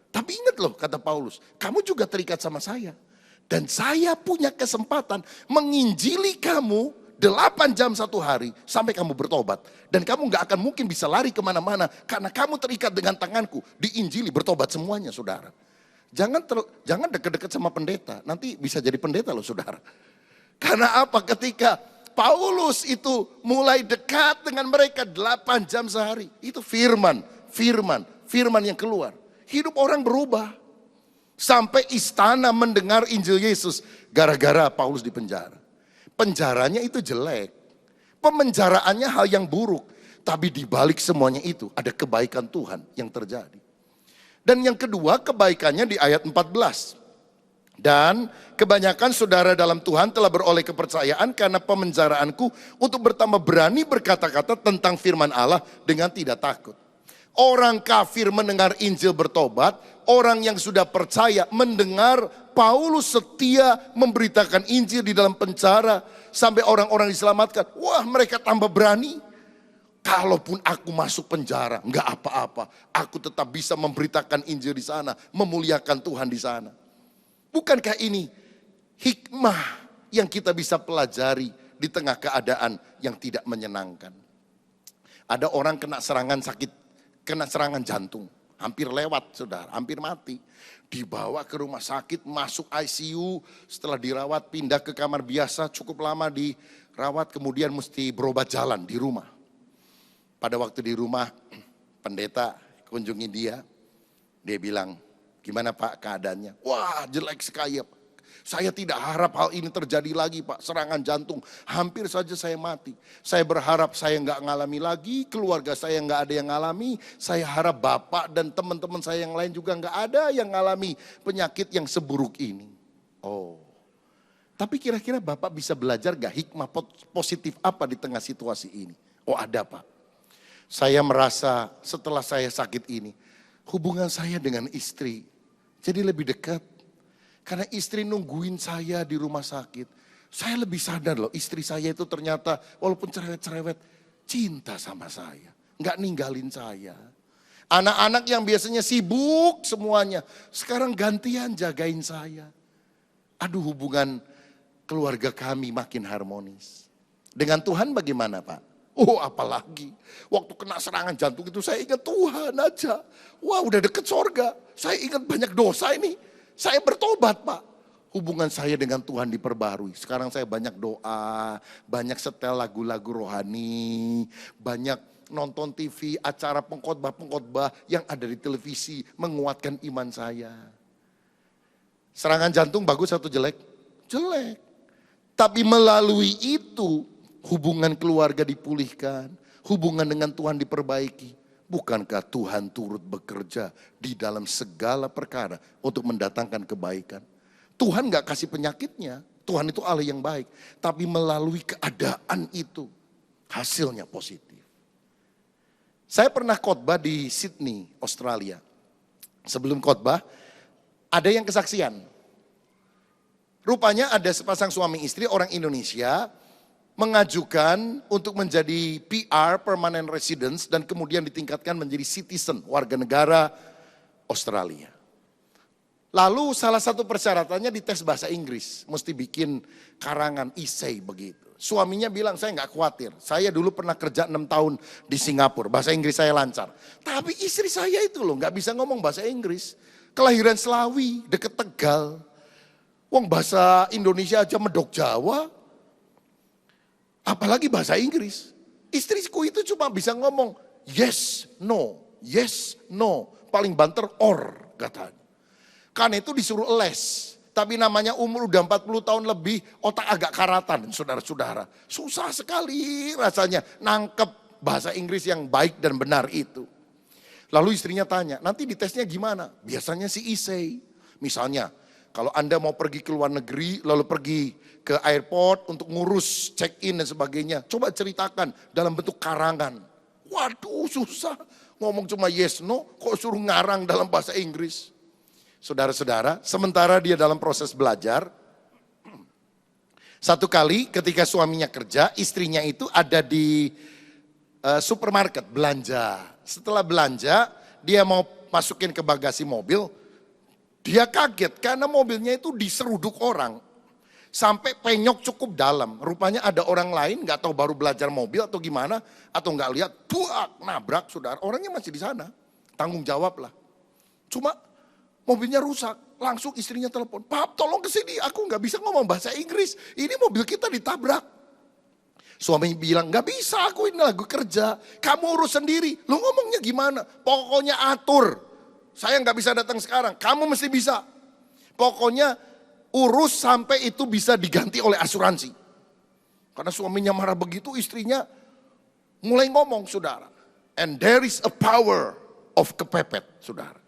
[SPEAKER 4] Tapi ingat loh kata Paulus, kamu juga terikat sama saya. Dan saya punya kesempatan menginjili kamu 8 jam 1 hari sampai kamu bertobat. Dan kamu gak akan mungkin bisa lari kemana-mana karena kamu terikat dengan tanganku. Diinjili bertobat semuanya saudara. Jangan deket-deket sama pendeta, nanti bisa jadi pendeta loh saudara. Karena apa? Ketika Paulus itu mulai dekat dengan mereka 8 jam sehari. Itu firman yang keluar. Hidup orang berubah. Sampai istana mendengar Injil Yesus gara-gara Paulus di penjara. Penjaranya itu jelek. Pemenjaraannya hal yang buruk. Tapi di balik semuanya itu ada kebaikan Tuhan yang terjadi. Dan yang kedua kebaikannya di ayat 14. Dan kebanyakan saudara dalam Tuhan telah beroleh kepercayaan karena pemenjaraanku untuk bertambah berani berkata-kata tentang firman Allah dengan tidak takut. Orang kafir mendengar Injil bertobat, orang yang sudah percaya mendengar Paulus setia memberitakan Injil di dalam penjara sampai orang-orang diselamatkan. Wah, mereka tambah berani. Kalaupun aku masuk penjara, enggak apa-apa. Aku tetap bisa memberitakan Injil di sana, memuliakan Tuhan di sana. Bukankah ini hikmah yang kita bisa pelajari di tengah keadaan yang tidak menyenangkan? Ada orang kena serangan jantung, hampir lewat saudara, hampir mati. Dibawa ke rumah sakit, masuk ICU, setelah dirawat pindah ke kamar biasa, cukup lama dirawat, kemudian mesti berobat jalan di rumah. Pada waktu di rumah, pendeta kunjungi dia bilang, gimana Pak keadaannya? Wah jelek sekali ya Pak. Saya tidak harap hal ini terjadi lagi Pak, serangan jantung. Hampir saja saya mati. Saya berharap saya nggak ngalami lagi, keluarga saya nggak ada yang ngalami. Saya harap Bapak dan teman-teman saya yang lain juga nggak ada yang ngalami penyakit yang seburuk ini. Oh, tapi kira-kira Bapak bisa belajar gak hikmah positif apa di tengah situasi ini? Oh ada Pak. Saya merasa setelah saya sakit ini, hubungan saya dengan istri jadi lebih dekat. Karena istri nungguin saya di rumah sakit. Saya lebih sadar loh, istri saya itu ternyata walaupun cerewet-cerewet, cinta sama saya. Nggak ninggalin saya. Anak-anak yang biasanya sibuk semuanya, sekarang gantian jagain saya. Aduh, hubungan keluarga kami makin harmonis. Dengan Tuhan bagaimana Pak? Oh apalagi, waktu kena serangan jantung itu saya ingat Tuhan aja. Wah udah deket sorga, saya ingat banyak dosa ini. Saya bertobat Pak. Hubungan saya dengan Tuhan diperbarui. Sekarang saya banyak doa, banyak setel lagu-lagu rohani, banyak nonton TV, acara pengkhotbah yang ada di televisi menguatkan iman saya. Serangan jantung bagus atau jelek? Jelek. Tapi melalui itu hubungan keluarga dipulihkan, hubungan dengan Tuhan diperbaiki. Bukankah Tuhan turut bekerja di dalam segala perkara untuk mendatangkan kebaikan? Tuhan gak kasih penyakitnya, Tuhan itu Allah yang baik. Tapi melalui keadaan itu, hasilnya positif. Saya pernah khotbah di Sydney, Australia. Sebelum khotbah, ada yang kesaksian. Rupanya ada sepasang suami istri orang Indonesia mengajukan untuk menjadi PR, permanent residence, dan kemudian ditingkatkan menjadi citizen, warga negara Australia. Lalu salah satu persyaratannya dites bahasa Inggris, mesti bikin karangan essay begitu. Suaminya bilang, saya nggak khawatir, saya dulu pernah kerja 6 tahun di Singapura, bahasa Inggris saya lancar. Tapi istri saya itu loh nggak bisa ngomong bahasa Inggris, kelahiran Selawi, deket Tegal. Wong bahasa Indonesia aja medok Jawa, apalagi bahasa Inggris. Istriku itu cuma bisa ngomong yes, no, paling banter or katanya. Karena itu disuruh les, tapi namanya umur udah 40 tahun lebih, otak agak karatan saudara-saudara. Susah sekali rasanya nangkep bahasa Inggris yang baik dan benar itu. Lalu istrinya tanya, nanti ditesnya gimana? Biasanya sih essay, misalnya. Kalau Anda mau pergi ke luar negeri, lalu pergi ke airport untuk ngurus check-in dan sebagainya. Coba ceritakan dalam bentuk karangan. Waduh susah, ngomong cuma yes, no, kok suruh ngarang dalam bahasa Inggris. Saudara-saudara, sementara dia dalam proses belajar, satu kali ketika suaminya kerja, istrinya itu ada di supermarket belanja. Setelah belanja, dia mau masukin ke bagasi mobil, dia kaget karena mobilnya itu diseruduk orang. Sampai penyok cukup dalam. Rupanya ada orang lain gak tahu baru belajar mobil atau gimana. Atau gak lihat, buak, nabrak saudara. Orangnya masih di sana. Tanggung jawab lah. Cuma mobilnya rusak. Langsung istrinya telepon. Pap tolong kesini, aku gak bisa ngomong bahasa Inggris. Ini mobil kita ditabrak. Suami bilang, gak bisa aku ini lagi kerja. Kamu urus sendiri. Lu ngomongnya gimana? Pokoknya atur. Saya nggak bisa datang sekarang, kamu mesti bisa. Pokoknya urus sampai itu bisa diganti oleh asuransi. Karena suaminya marah begitu, istrinya mulai ngomong saudara. And there is a power of kepepet saudara.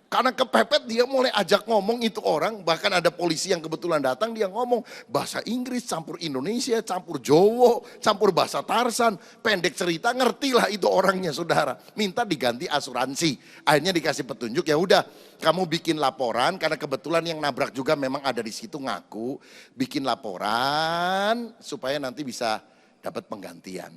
[SPEAKER 4] Karena kepepet dia mulai ajak ngomong itu orang, bahkan ada polisi yang kebetulan datang, dia ngomong bahasa Inggris, campur Indonesia, campur Jawa, campur bahasa Tarsan, pendek cerita ngertilah itu orangnya saudara. Minta diganti asuransi, akhirnya dikasih petunjuk, ya udah kamu bikin laporan, karena kebetulan yang nabrak juga memang ada di situ ngaku, bikin laporan supaya nanti bisa dapat penggantian.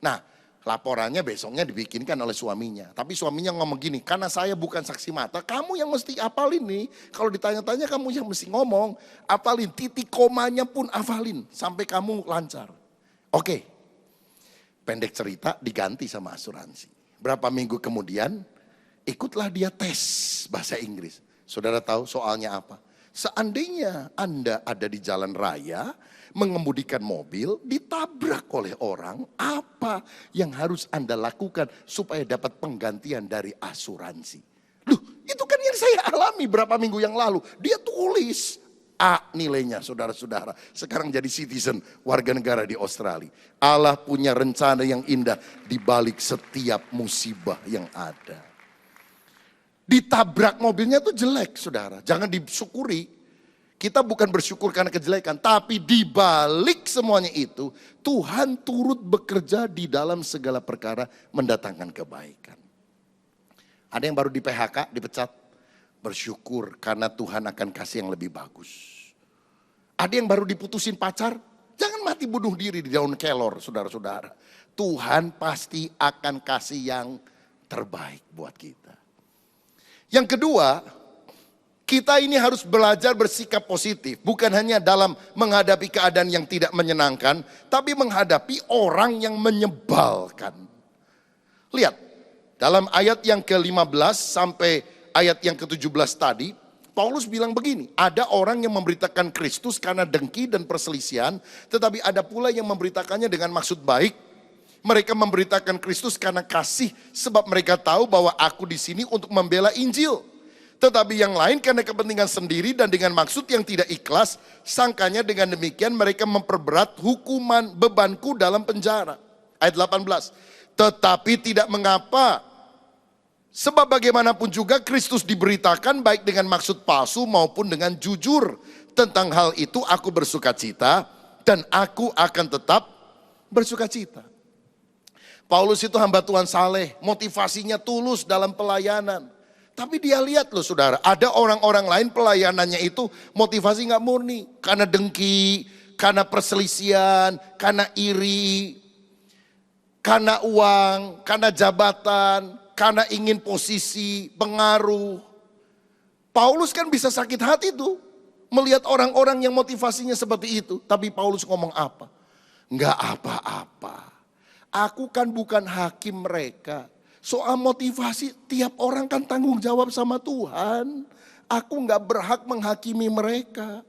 [SPEAKER 4] Nah, laporannya besoknya dibikinkan oleh suaminya. Tapi suaminya ngomong gini, karena saya bukan saksi mata, kamu yang mesti apalin nih. Kalau ditanya-tanya kamu yang mesti ngomong, apalin, titik komanya pun hafalin. Sampai kamu lancar. Oke, pendek cerita diganti sama asuransi. Berapa minggu kemudian, ikutlah dia tes bahasa Inggris. Saudara tahu soalnya apa? Seandainya Anda ada di jalan raya, mengemudikan mobil, ditabrak oleh orang, apa yang harus Anda lakukan supaya dapat penggantian dari asuransi? Loh, itu kan yang saya alami berapa minggu yang lalu. Dia tulis A nilainya, saudara-saudara. Sekarang jadi citizen, warga negara di Australia. Allah punya rencana yang indah di balik setiap musibah yang ada. Ditabrak mobilnya tuh jelek, saudara. Jangan disyukuri. Kita bukan bersyukur karena kejelekan, tapi di balik semuanya itu, Tuhan turut bekerja di dalam segala perkara mendatangkan kebaikan. Ada yang baru di PHK, dipecat, bersyukur karena Tuhan akan kasih yang lebih bagus. Ada yang baru diputusin pacar, jangan mati bunuh diri di daun kelor, saudara-saudara. Tuhan pasti akan kasih yang terbaik buat kita. Yang kedua, kita ini harus belajar bersikap positif. Bukan hanya dalam menghadapi keadaan yang tidak menyenangkan, tapi menghadapi orang yang menyebalkan. Lihat, dalam ayat yang ke-15 sampai ayat yang ke-17 tadi, Paulus bilang begini, ada orang yang memberitakan Kristus karena dengki dan perselisihan, tetapi ada pula yang memberitakannya dengan maksud baik. Mereka memberitakan Kristus karena kasih, sebab mereka tahu bahwa aku di sini untuk membela Injil. Tetapi yang lain karena kepentingan sendiri dan dengan maksud yang tidak ikhlas, sangkanya dengan demikian mereka memperberat hukuman bebanku dalam penjara. Ayat 18, tetapi tidak mengapa, sebab bagaimanapun juga Kristus diberitakan baik dengan maksud palsu maupun dengan jujur. Tentang hal itu aku bersukacita dan aku akan tetap bersukacita. Paulus itu hamba Tuhan saleh, motivasinya tulus dalam pelayanan. Tapi dia lihat loh saudara, ada orang-orang lain pelayanannya itu motivasi gak murni. Karena dengki, karena perselisihan, karena iri, karena uang, karena jabatan, karena ingin posisi, pengaruh. Paulus kan bisa sakit hati tuh melihat orang-orang yang motivasinya seperti itu. Tapi Paulus ngomong apa? Enggak apa-apa. Aku kan bukan hakim mereka. Soal motivasi tiap orang kan tanggung jawab sama Tuhan. Aku enggak berhak menghakimi mereka.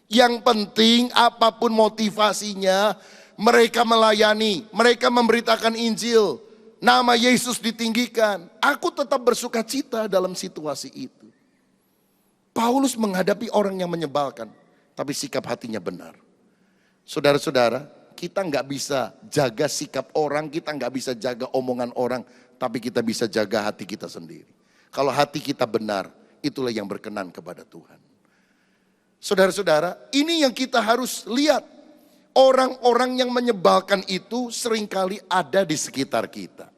[SPEAKER 4] Yang penting apapun motivasinya, mereka melayani, mereka memberitakan Injil. Nama Yesus ditinggikan. Aku tetap bersukacita dalam situasi itu. Paulus menghadapi orang yang menyebalkan, tapi sikap hatinya benar. Saudara-saudara, kita nggak bisa jaga sikap orang, kita nggak bisa jaga omongan orang, tapi kita bisa jaga hati kita sendiri. Kalau hati kita benar, itulah yang berkenan kepada Tuhan. Saudara-saudara, ini yang kita harus lihat. Orang-orang yang menyebalkan itu seringkali ada di sekitar kita.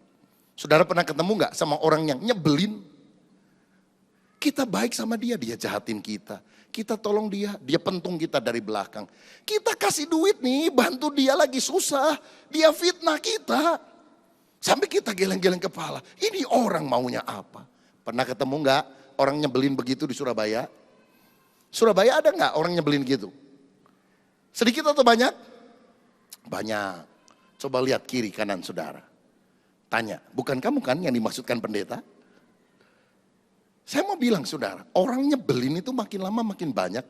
[SPEAKER 4] Saudara pernah ketemu nggak sama orang yang nyebelin? Kita baik sama dia, dia jahatin kita. Kita tolong dia, dia pentung kita dari belakang. Kita kasih duit nih, bantu dia lagi susah. Dia fitnah kita. Sampai kita geleng-geleng kepala. Ini orang maunya apa? Pernah ketemu nggak orang nyebelin begitu di Surabaya? Surabaya ada nggak orang nyebelin gitu? Sedikit atau banyak? Banyak. Coba lihat kiri kanan saudara. Tanya, bukan kamu kan yang dimaksudkan pendeta? Saya mau bilang saudara, orang nyebelin itu makin lama makin banyak.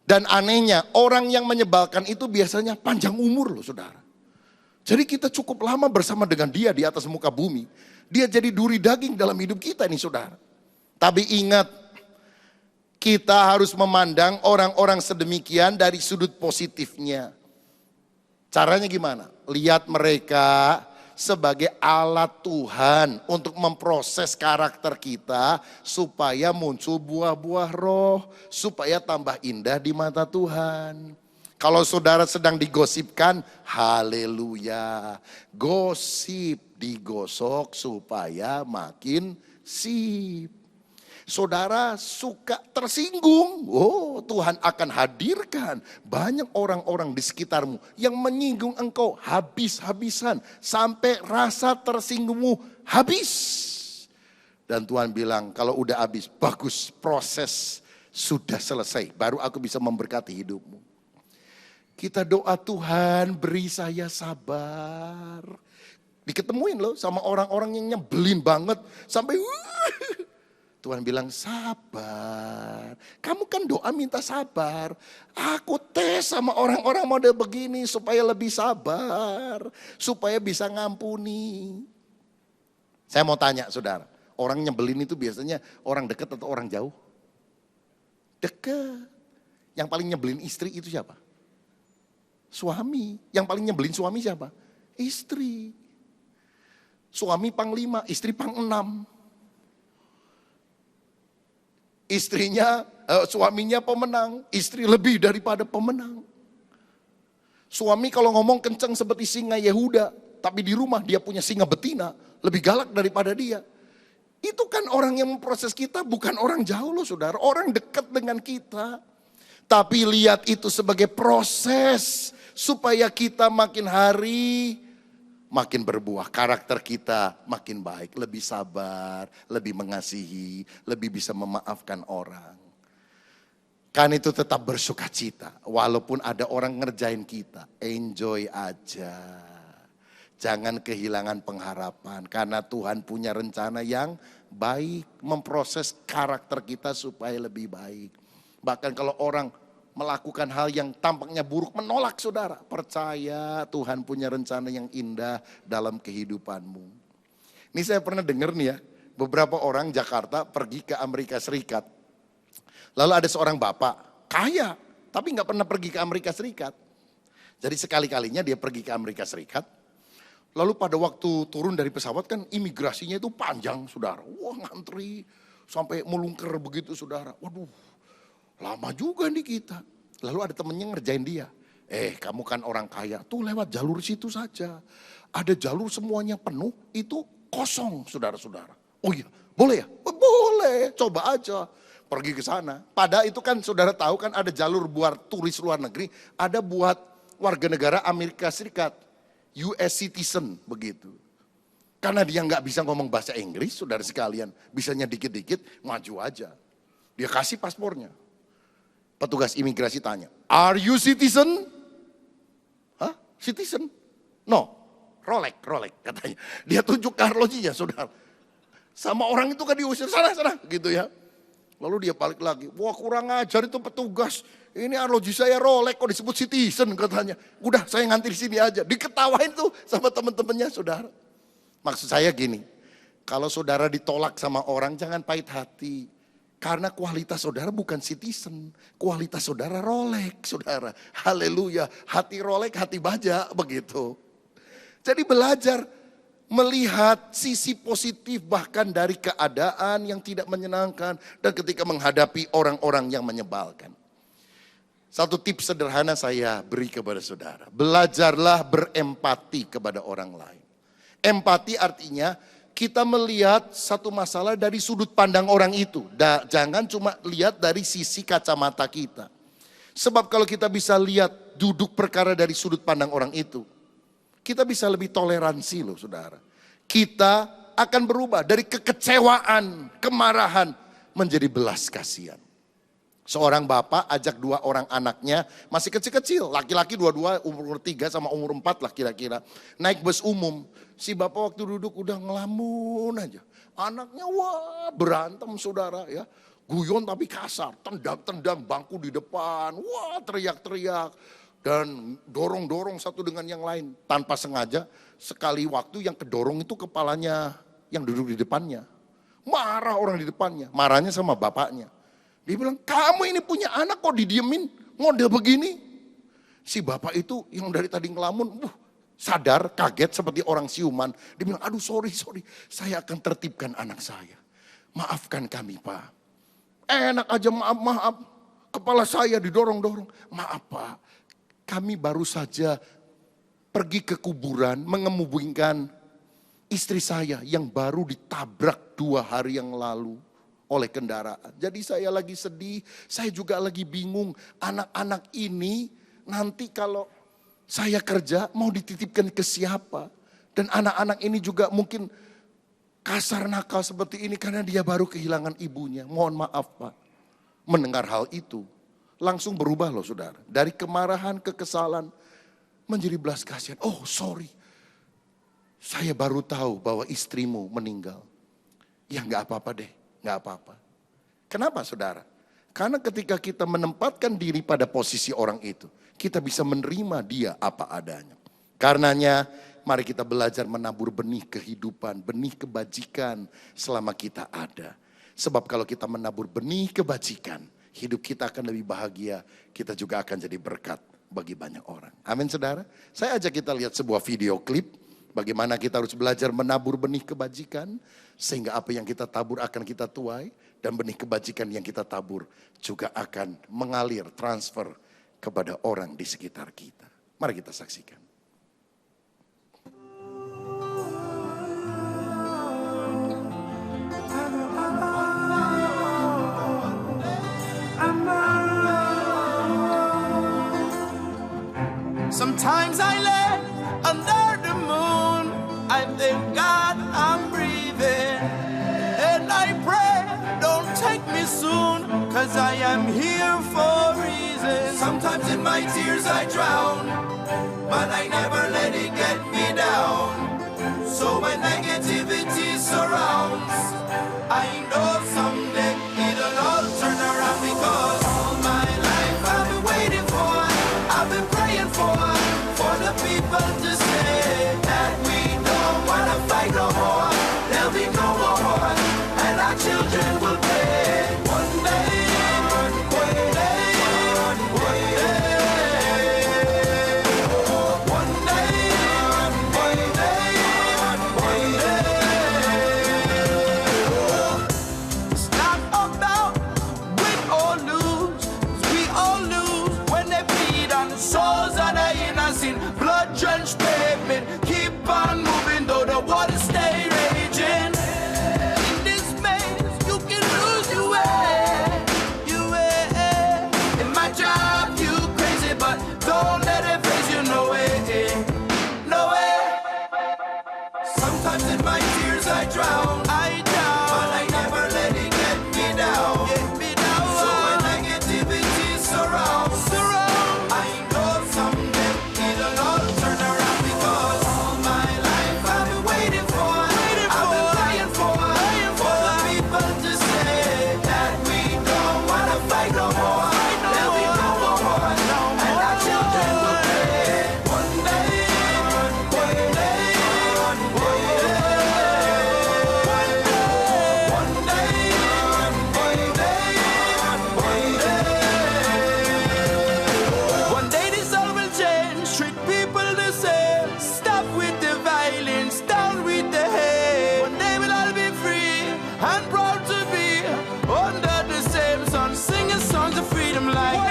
[SPEAKER 4] Dan anehnya, orang yang menyebalkan itu biasanya panjang umur loh saudara. Jadi kita cukup lama bersama dengan dia di atas muka bumi. Dia jadi duri daging dalam hidup kita nih saudara. Tapi ingat, kita harus memandang orang-orang sedemikian dari sudut positifnya. Caranya gimana? Lihat mereka sebagai alat Tuhan untuk memproses karakter kita supaya muncul buah-buah roh, supaya tambah indah di mata Tuhan. Kalau saudara sedang digosipkan, haleluya. Gosip digosok supaya makin sip. Saudara suka tersinggung, oh Tuhan akan hadirkan banyak orang-orang di sekitarmu yang menyinggung engkau habis-habisan sampai rasa tersinggungmu habis. Dan Tuhan bilang kalau udah habis, bagus, proses sudah selesai, baru aku bisa memberkati hidupmu. Kita doa Tuhan beri saya sabar. Diketemuin loh sama orang-orang yang nyebelin banget sampai Tuhan bilang sabar. Kamu kan doa minta sabar. Aku tes sama orang-orang model begini supaya lebih sabar. Supaya bisa ngampuni. Saya mau tanya saudara. Orang nyebelin itu biasanya orang dekat atau orang jauh? Dekat. Yang paling nyebelin istri itu siapa? Suami. Yang paling nyebelin suami siapa? Istri. Suami panglima, istri pang-6. Suaminya pemenang, istri lebih daripada pemenang. Suami kalau ngomong kenceng seperti singa Yehuda, tapi di rumah dia punya singa betina, lebih galak daripada dia. Itu kan orang yang memproses kita bukan orang jauh loh saudara, orang dekat dengan kita. Tapi lihat itu sebagai proses supaya kita makin hari makin berbuah, karakter kita makin baik, lebih sabar, lebih mengasihi, lebih bisa memaafkan orang. Kan itu tetap bersukacita, walaupun ada orang ngerjain kita, enjoy aja. Jangan kehilangan pengharapan, karena Tuhan punya rencana yang baik, memproses karakter kita supaya lebih baik. Bahkan kalau orang melakukan hal yang tampaknya buruk, menolak saudara. Percaya Tuhan punya rencana yang indah dalam kehidupanmu. Ini saya pernah dengar nih ya, beberapa orang Jakarta pergi ke Amerika Serikat. Lalu ada seorang bapak, kaya, tapi gak pernah pergi ke Amerika Serikat. Jadi sekali-kalinya dia pergi ke Amerika Serikat. Lalu pada waktu turun dari pesawat kan imigrasinya itu panjang saudara. Wah ngantri sampai melungker begitu saudara. Waduh. Lama juga nih kita. Lalu ada temennya ngerjain dia. Kamu kan orang kaya, tuh lewat jalur situ saja. Ada jalur semuanya penuh, itu kosong saudara-saudara. Oh iya, boleh ya? Boleh, coba aja. Pergi ke sana. Pada itu kan saudara tahu kan ada jalur buat turis luar negeri, ada buat warga negara Amerika Serikat. US citizen begitu. Karena dia nggak bisa ngomong bahasa Inggris, saudara sekalian. Bisanya dikit-dikit, maju aja. Dia kasih paspornya. Petugas imigrasi tanya, are you citizen? Hah? Citizen? No. Rolex katanya. Dia tunjuk arlojinya, saudara. Sama orang itu kan diusir, sana gitu ya. Lalu dia balik lagi, wah kurang ajar itu petugas. Ini arloji saya Rolex kok disebut citizen katanya. Udah saya nganti di sini aja. Diketawain tuh sama teman-temannya saudara. Maksud saya gini, kalau saudara ditolak sama orang jangan pahit hati. Karena kualitas saudara bukan citizen, kualitas saudara Rolex saudara. Haleluya, hati Rolex, hati baja begitu. Jadi belajar melihat sisi positif bahkan dari keadaan yang tidak menyenangkan dan ketika menghadapi orang-orang yang menyebalkan. Satu tips sederhana saya beri kepada saudara. Belajarlah berempati kepada orang lain. Empati artinya kita melihat satu masalah dari sudut pandang orang itu. Jangan cuma lihat dari sisi kacamata kita. Sebab kalau kita bisa lihat duduk perkara dari sudut pandang orang itu, kita bisa lebih toleransi loh saudara. Kita akan berubah dari kekecewaan, kemarahan menjadi belas kasihan. Seorang bapak ajak 2 orang anaknya masih kecil-kecil. Laki-laki dua-dua umur 3 sama umur 4 lah kira-kira. Naik bus umum. Si bapak waktu duduk udah ngelamun aja. Anaknya wah berantem saudara ya. Guyon tapi kasar. Tendang-tendang bangku di depan. Wah teriak-teriak. Dan dorong-dorong satu dengan yang lain. Tanpa sengaja sekali waktu yang kedorong itu kepalanya yang duduk di depannya. Marah orang di depannya. Marahnya sama bapaknya. Dia bilang, kamu ini punya anak kok didiemin, model begini. Si bapak itu yang dari tadi ngelamun, sadar, kaget seperti orang siuman. Dia bilang, aduh sorry, saya akan tertibkan anak saya. Maafkan kami Pak. Enak aja maaf. Kepala saya didorong-dorong. Maaf Pak, kami baru saja pergi ke kuburan mengemubuhkan istri saya yang baru ditabrak 2 hari yang lalu oleh kendaraan. Jadi saya lagi sedih, saya juga lagi bingung. Anak-anak ini nanti kalau saya kerja mau dititipkan ke siapa? Dan anak-anak ini juga mungkin kasar nakal seperti ini karena dia baru kehilangan ibunya. Mohon maaf Pak. Mendengar hal itu langsung berubah loh saudara. Dari kemarahan, kekesalan menjadi belas kasihan. Oh sorry, saya baru tahu bahwa istrimu meninggal. Ya gak apa-apa deh. Gak apa-apa. Kenapa saudara? Karena ketika kita menempatkan diri pada posisi orang itu, kita bisa menerima dia apa adanya. Karenanya mari kita belajar menabur benih kehidupan, benih kebajikan selama kita ada. Sebab kalau kita menabur benih kebajikan, hidup kita akan lebih bahagia, kita juga akan jadi berkat bagi banyak orang. Amin saudara. Saya ajak kita lihat sebuah video klip. Bagaimana kita harus belajar menabur benih kebajikan. Sehingga apa yang kita tabur akan kita tuai. Dan benih kebajikan yang kita tabur juga akan mengalir, transfer kepada orang di sekitar kita. Mari kita saksikan.
[SPEAKER 5] Sometimes I lay under the moon. I thank God I'm breathing. And I pray, don't take me soon, 'cause I am here for a reason. Sometimes in my tears I drown, but I never let it get me down. So when negativity surrounds, I know someday it'll all turn around, because all my life I've been waiting for, I've been praying for the people to say that we don't wanna fight no more. There'll be no more war, and our children will play. One day, one day, one day, one day, one day, one day. Sometimes in my tears I drown, but I never let it get me down. So when negativity surrounds, I know someday it'll all turn around, because all my life I've been waiting for, I've been praying for the people to say that we don't wanna fight no more. There'll be no more wars, and our children will play. One day, one day this all will change. Treat people the same. Stop with the violence, down with the hate. One day we'll all be free and proud to be under the same sun, singing songs of freedom like.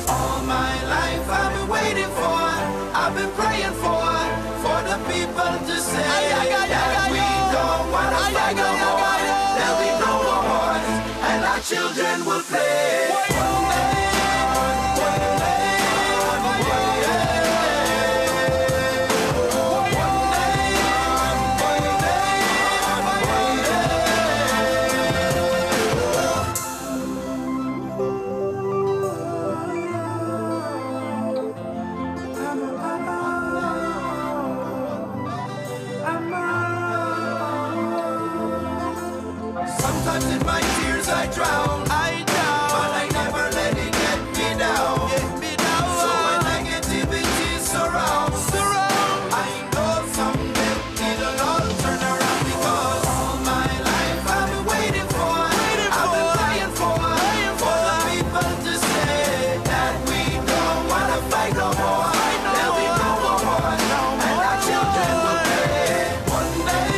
[SPEAKER 5] All my life I've been waiting for, I've been praying for the people to say that we don't wanna fight no more. There'll be no more wars, and our children will play. Sometimes in my tears I drown, but I never let it get me down. So when negativity surrounds, I know someday it'll all turn around, because all my life I've been waiting for, I've been praying for the people to say that we don't wanna fight no more. There'll be no more wars, and our children will play. One day,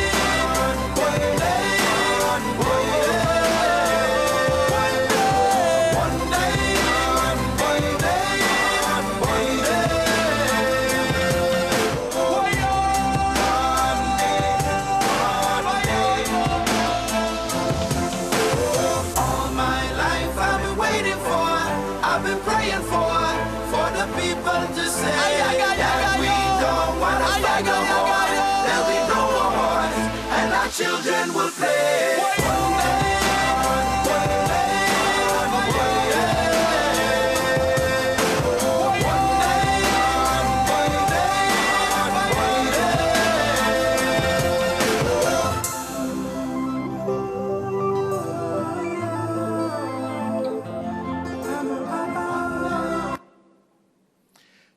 [SPEAKER 5] all my life I've been waiting for, I've been praying for the people to say that we don't wanna fight no more. There'll be no more wars, and our children will play.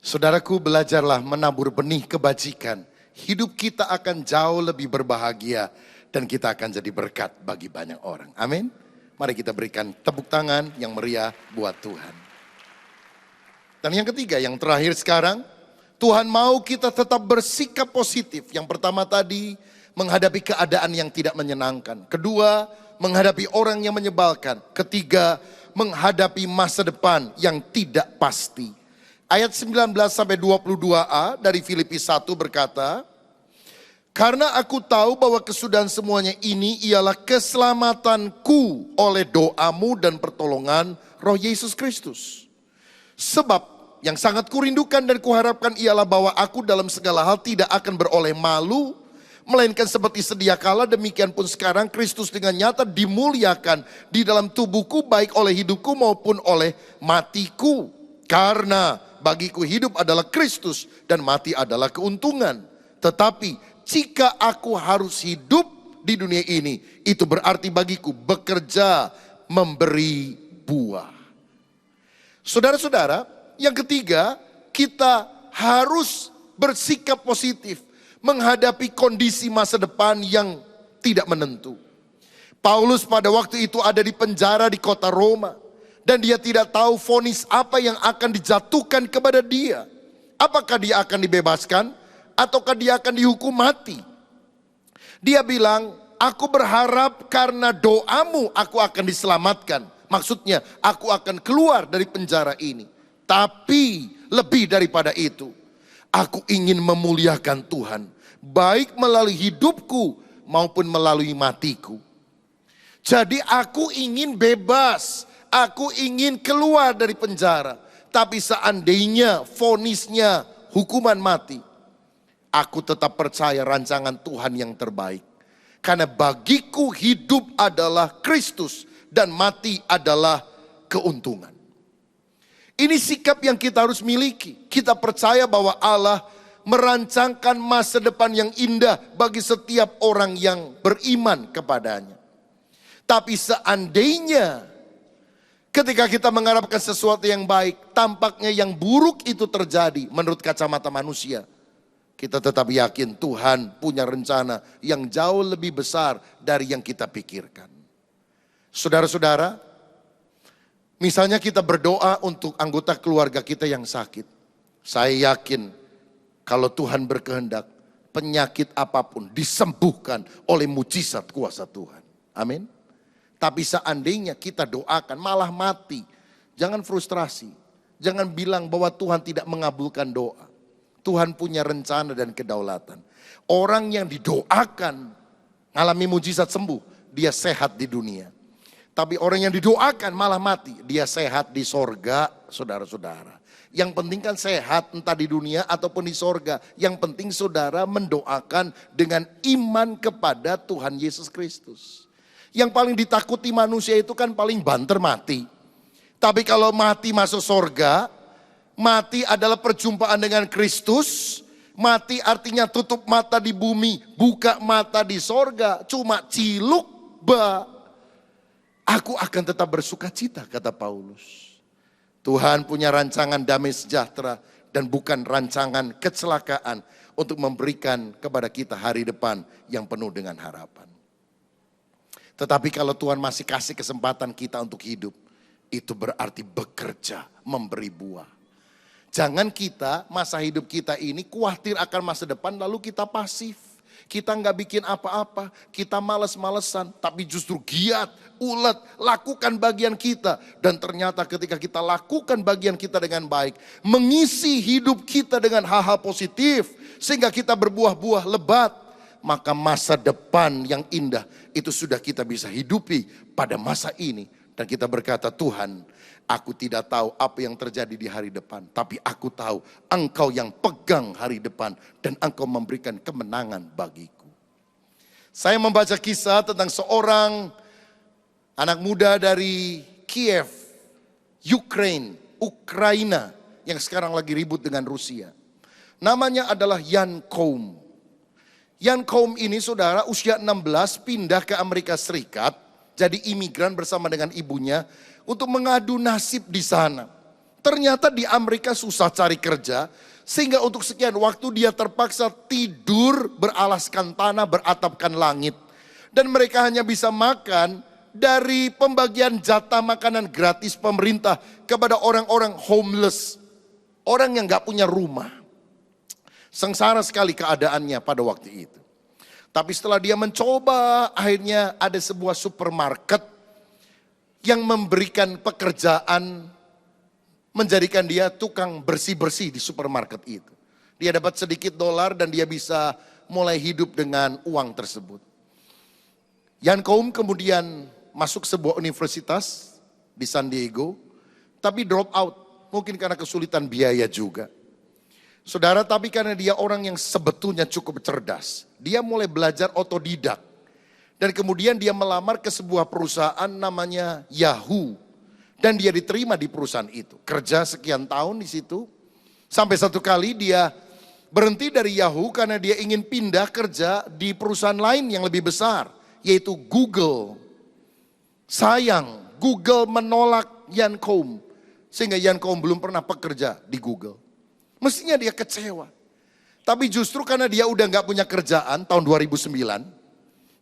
[SPEAKER 4] Saudaraku, belajarlah menabur benih kebajikan. Hidup kita akan jauh lebih berbahagia dan kita akan jadi berkat bagi banyak orang. Amin. Mari kita berikan tepuk tangan yang meriah buat Tuhan. Dan yang ketiga, yang terakhir sekarang, Tuhan mau kita tetap bersikap positif. Yang pertama tadi, menghadapi keadaan yang tidak menyenangkan. Kedua, menghadapi orang yang menyebalkan. Ketiga, menghadapi masa depan yang tidak pasti. Ayat 19-22a dari Filipi 1 berkata, karena aku tahu bahwa kesudahan semuanya ini ialah keselamatanku oleh doamu dan pertolongan Roh Yesus Kristus. Sebab yang sangat kurindukan dan kuharapkan ialah bahwa aku dalam segala hal tidak akan beroleh malu, melainkan seperti sedia kala demikian pun sekarang Kristus dengan nyata dimuliakan di dalam tubuhku, baik oleh hidupku maupun oleh matiku. Karena bagiku hidup adalah Kristus dan mati adalah keuntungan. Tetapi jika aku harus hidup di dunia ini, itu berarti bagiku bekerja memberi buah. Saudara-saudara, yang ketiga, kita harus bersikap positif menghadapi kondisi masa depan yang tidak menentu. Paulus pada waktu itu ada di penjara di kota Roma. Dan dia tidak tahu vonis apa yang akan dijatuhkan kepada dia. Apakah dia akan dibebaskan ataukah dia akan dihukum mati. Dia bilang, aku berharap karena doamu aku akan diselamatkan. Maksudnya aku akan keluar dari penjara ini. Tapi lebih daripada itu, aku ingin memuliakan Tuhan. Baik melalui hidupku maupun melalui matiku. Jadi aku ingin bebas, aku ingin keluar dari penjara. Tapi seandainya vonisnya hukuman mati, aku tetap percaya rancangan Tuhan yang terbaik. Karena bagiku hidup adalah Kristus dan mati adalah keuntungan. Ini sikap yang kita harus miliki. Kita percaya bahwa Allah merancangkan masa depan yang indah bagi setiap orang yang beriman kepadanya. Tapi seandainya ketika kita mengharapkan sesuatu yang baik, tampaknya yang buruk itu terjadi menurut kacamata manusia. Kita tetap yakin Tuhan punya rencana yang jauh lebih besar dari yang kita pikirkan. Saudara-saudara, misalnya kita berdoa untuk anggota keluarga kita yang sakit. Saya yakin kalau Tuhan berkehendak, penyakit apapun disembuhkan oleh mujizat kuasa Tuhan. Amin. Tapi seandainya kita doakan malah mati, jangan frustrasi. Jangan bilang bahwa Tuhan tidak mengabulkan doa. Tuhan punya rencana dan kedaulatan. Orang yang didoakan alami mujizat sembuh, dia sehat di dunia. Tapi orang yang didoakan malah mati, dia sehat di sorga, saudara-saudara. Yang penting kan sehat entah di dunia ataupun di sorga. Yang penting saudara mendoakan dengan iman kepada Tuhan Yesus Kristus. Yang paling ditakuti manusia itu kan paling banter mati. Tapi kalau mati masuk sorga, mati adalah perjumpaan dengan Kristus. Mati artinya tutup mata di bumi, buka mata di sorga. Cuma ciluk ba. Aku akan tetap bersuka cita, kata Paulus. Tuhan punya rancangan damai sejahtera dan bukan rancangan kecelakaan untuk memberikan kepada kita hari depan yang penuh dengan harapan. Tetapi kalau Tuhan masih kasih kesempatan kita untuk hidup, itu berarti bekerja, memberi buah. Jangan kita masa hidup kita ini khawatir akan masa depan lalu kita pasif. Kita nggak bikin apa-apa, kita males-malesan, tapi justru giat, ulet, lakukan bagian kita. Dan ternyata ketika kita lakukan bagian kita dengan baik, mengisi hidup kita dengan hal-hal positif, sehingga kita berbuah-buah lebat, maka masa depan yang indah itu sudah kita bisa hidupi pada masa ini. Dan kita berkata, Tuhan, aku tidak tahu apa yang terjadi di hari depan, tapi aku tahu Engkau yang pegang hari depan dan Engkau memberikan kemenangan bagiku. Saya membaca kisah tentang seorang anak muda dari Kiev, Ukraina yang sekarang lagi ribut dengan Rusia. Namanya adalah Jan Koum. Jan Koum ini saudara usia 16 pindah ke Amerika Serikat, jadi imigran bersama dengan ibunya untuk mengadu nasib di sana. Ternyata di Amerika susah cari kerja, sehingga untuk sekian waktu dia terpaksa tidur beralaskan tanah, beratapkan langit. Dan mereka hanya bisa makan dari pembagian jatah makanan gratis pemerintah kepada orang-orang homeless. Orang yang gak punya rumah. Sengsara sekali keadaannya pada waktu itu. Tapi setelah dia mencoba, akhirnya ada sebuah supermarket yang memberikan pekerjaan, menjadikan dia tukang bersih-bersih di supermarket itu. Dia dapat sedikit dolar dan dia bisa mulai hidup dengan uang tersebut. Jan Koum kemudian masuk sebuah universitas di San Diego, tapi drop out, mungkin karena kesulitan biaya juga. Saudara, tapi karena dia orang yang sebetulnya cukup cerdas, dia mulai belajar otodidak. Dan kemudian dia melamar ke sebuah perusahaan namanya Yahoo. Dan dia diterima di perusahaan itu. Kerja sekian tahun di situ. Sampai satu kali dia berhenti dari Yahoo karena dia ingin pindah kerja di perusahaan lain yang lebih besar. Yaitu Google. Sayang, Google menolak Jan Koum. Sehingga Jan Koum belum pernah bekerja di Google. Mestinya dia kecewa. Tapi justru karena dia udah gak punya kerjaan tahun 2009.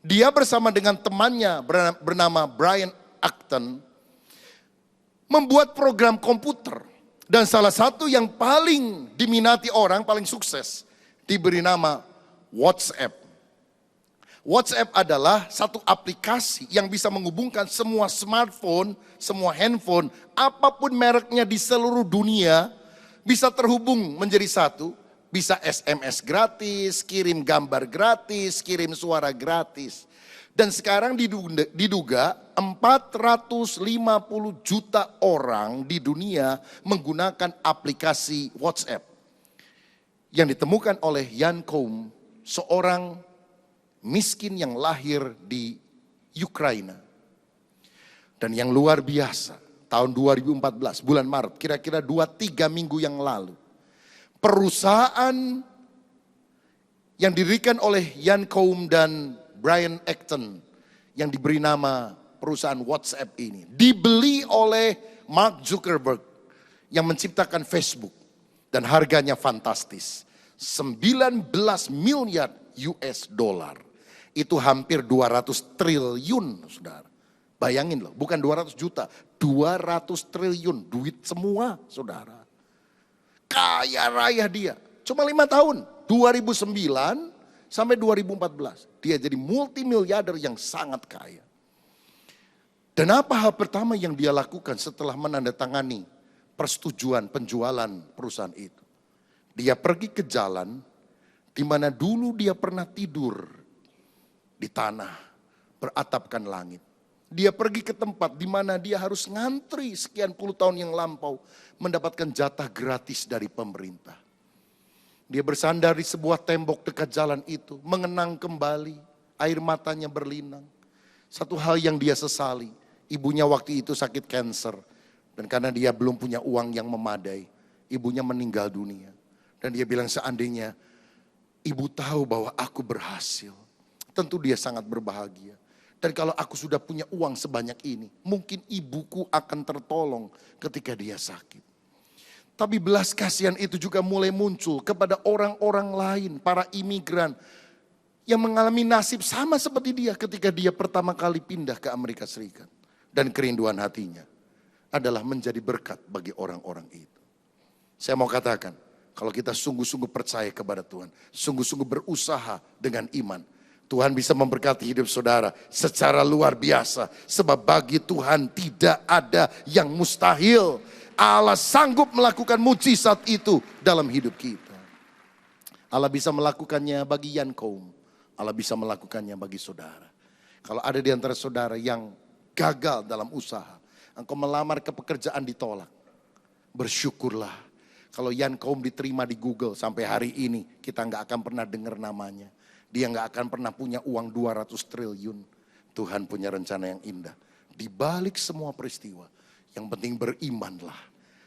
[SPEAKER 4] Dia bersama dengan temannya bernama Brian Acton membuat program komputer. Dan salah satu yang paling diminati orang, paling sukses, diberi nama WhatsApp. WhatsApp adalah satu aplikasi yang bisa menghubungkan semua smartphone, semua handphone, apapun mereknya di seluruh dunia, bisa terhubung menjadi satu Bisa SMS gratis, kirim gambar gratis, kirim suara gratis. Dan sekarang diduga 450 juta orang di dunia menggunakan aplikasi WhatsApp. Yang ditemukan oleh Jan Koum, seorang miskin yang lahir di Ukraina. Dan yang luar biasa, tahun 2014, bulan Maret, kira-kira 2-3 minggu yang lalu. Perusahaan yang didirikan oleh Jan Koum dan Brian Acton yang diberi nama perusahaan WhatsApp ini dibeli oleh Mark Zuckerberg yang menciptakan Facebook dan harganya fantastis. 19 miliar US dollar. Itu hampir 200 triliun, saudara. Bayangin loh, bukan 200 juta, 200 triliun duit semua, saudara. Kaya raya dia, cuma 5 tahun, 2009 sampai 2014. Dia jadi multimiliarder yang sangat kaya. Dan apa hal pertama yang dia lakukan setelah menandatangani persetujuan penjualan perusahaan itu? Dia pergi ke jalan di mana dulu dia pernah tidur di tanah beratapkan langit. Dia pergi ke tempat di mana dia harus ngantri sekian puluh tahun yang lampau mendapatkan jatah gratis dari pemerintah. Dia bersandar di sebuah tembok dekat jalan itu, mengenang kembali, air matanya berlinang. Satu hal yang dia sesali, ibunya waktu itu sakit kanker. Dan karena dia belum punya uang yang memadai, ibunya meninggal dunia. Dan dia bilang seandainya ibu tahu bahwa aku berhasil, tentu dia sangat berbahagia. Dan kalau aku sudah punya uang sebanyak ini, mungkin ibuku akan tertolong ketika dia sakit. Tapi belas kasihan itu juga mulai muncul kepada orang-orang lain, para imigran yang mengalami nasib sama seperti dia ketika dia pertama kali pindah ke Amerika Serikat. Dan kerinduan hatinya adalah menjadi berkat bagi orang-orang itu. Saya mau katakan, kalau kita sungguh-sungguh percaya kepada Tuhan, sungguh-sungguh berusaha dengan iman, Tuhan bisa memberkati hidup saudara secara luar biasa. Sebab bagi Tuhan tidak ada yang mustahil. Allah sanggup melakukan mujizat itu dalam hidup kita. Allah bisa melakukannya bagi Jan Koum. Allah bisa melakukannya bagi saudara. Kalau ada di antara saudara yang gagal dalam usaha, engkau melamar ke pekerjaan ditolak, bersyukurlah. Kalau Jan Koum diterima di Google sampai hari ini, kita nggak akan pernah dengar namanya. Dia nggak akan pernah punya uang 200 triliun. Tuhan punya rencana yang indah. Di balik semua peristiwa, yang penting berimanlah.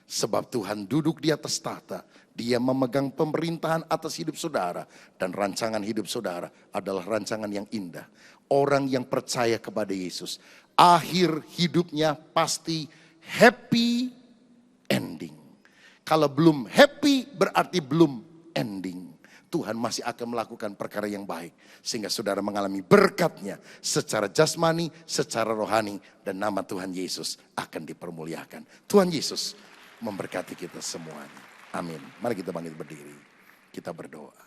[SPEAKER 4] Sebab Tuhan duduk di atas tahta. Dia memegang pemerintahan atas hidup saudara. Dan rancangan hidup saudara adalah rancangan yang indah. Orang yang percaya kepada Yesus, akhir hidupnya pasti happy ending. Kalau belum happy berarti belum ending. Tuhan masih akan melakukan perkara yang baik. Sehingga saudara mengalami berkatnya secara jasmani, secara rohani. Dan nama Tuhan Yesus akan dipermuliakan. Tuhan Yesus memberkati kita semuanya. Amin. Mari kita bangkit berdiri. Kita berdoa.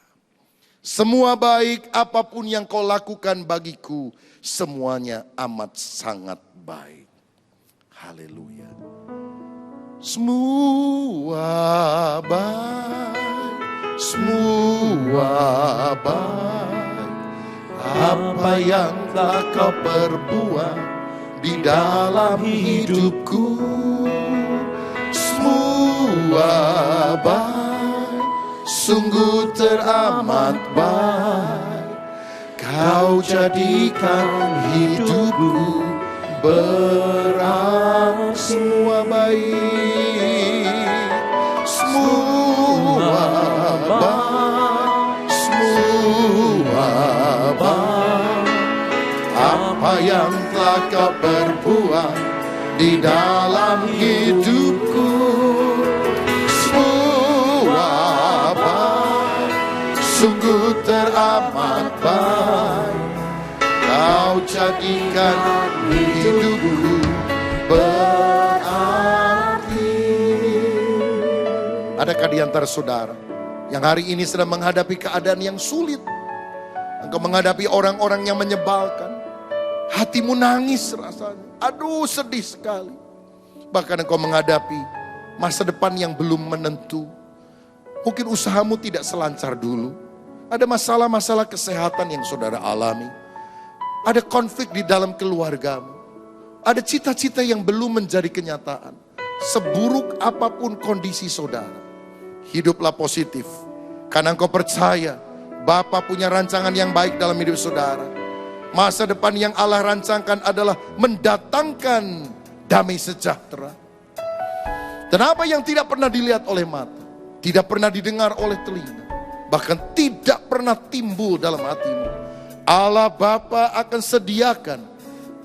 [SPEAKER 4] Semua baik apapun yang kau lakukan bagiku, semuanya amat sangat baik. Haleluya. Semua baik, semua baik. Apa yang telah kau perbuat di dalam hidupku, semua baik, sungguh teramat baik. Kau jadikan hidupku berarti. Semua baik, semua baik, semua baik. Apa yang telah kau perbuat di dalam hidupku, semua baik, sungguh teramat baik. Kau jadikan hidupku berarti. Adakah di antara saudara yang hari ini sedang menghadapi keadaan yang sulit? Engkau menghadapi orang-orang yang menyebalkan. Hatimu nangis rasanya. Aduh, sedih sekali. Bahkan engkau menghadapi masa depan yang belum menentu. Mungkin usahamu tidak selancar dulu. Ada masalah-masalah kesehatan yang saudara alami. Ada konflik di dalam keluargamu. Ada cita-cita yang belum menjadi kenyataan. Seburuk apapun kondisi saudara, hiduplah positif. Karena engkau percaya Bapa punya rancangan yang baik dalam hidup saudara. Masa depan yang Allah rancangkan adalah mendatangkan damai sejahtera. Dan apa yang tidak pernah dilihat oleh mata, tidak pernah didengar oleh telinga, bahkan tidak pernah timbul dalam hatimu, Allah Bapa akan sediakan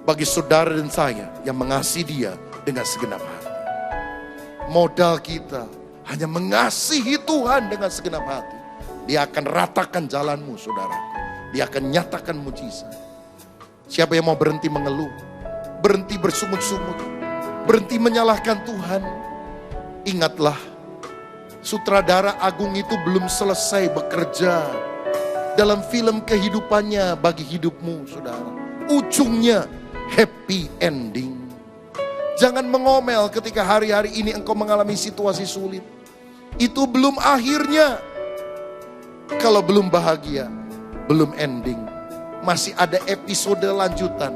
[SPEAKER 4] bagi saudara dan saya yang mengasihi Dia dengan segenap hati. Modal kita hanya mengasihi Tuhan dengan segenap hati. Dia akan ratakan jalanmu, saudaraku. Dia akan nyatakan mujizat. Siapa yang mau berhenti mengeluh, berhenti bersungut-sungut, berhenti menyalahkan Tuhan, ingatlah, sutradara agung itu belum selesai bekerja dalam film kehidupannya bagi hidupmu, saudara. Ujungnya happy ending. Jangan mengomel ketika hari-hari ini engkau mengalami situasi sulit. Itu belum akhirnya. Kalau belum bahagia, belum ending, masih ada episode lanjutan.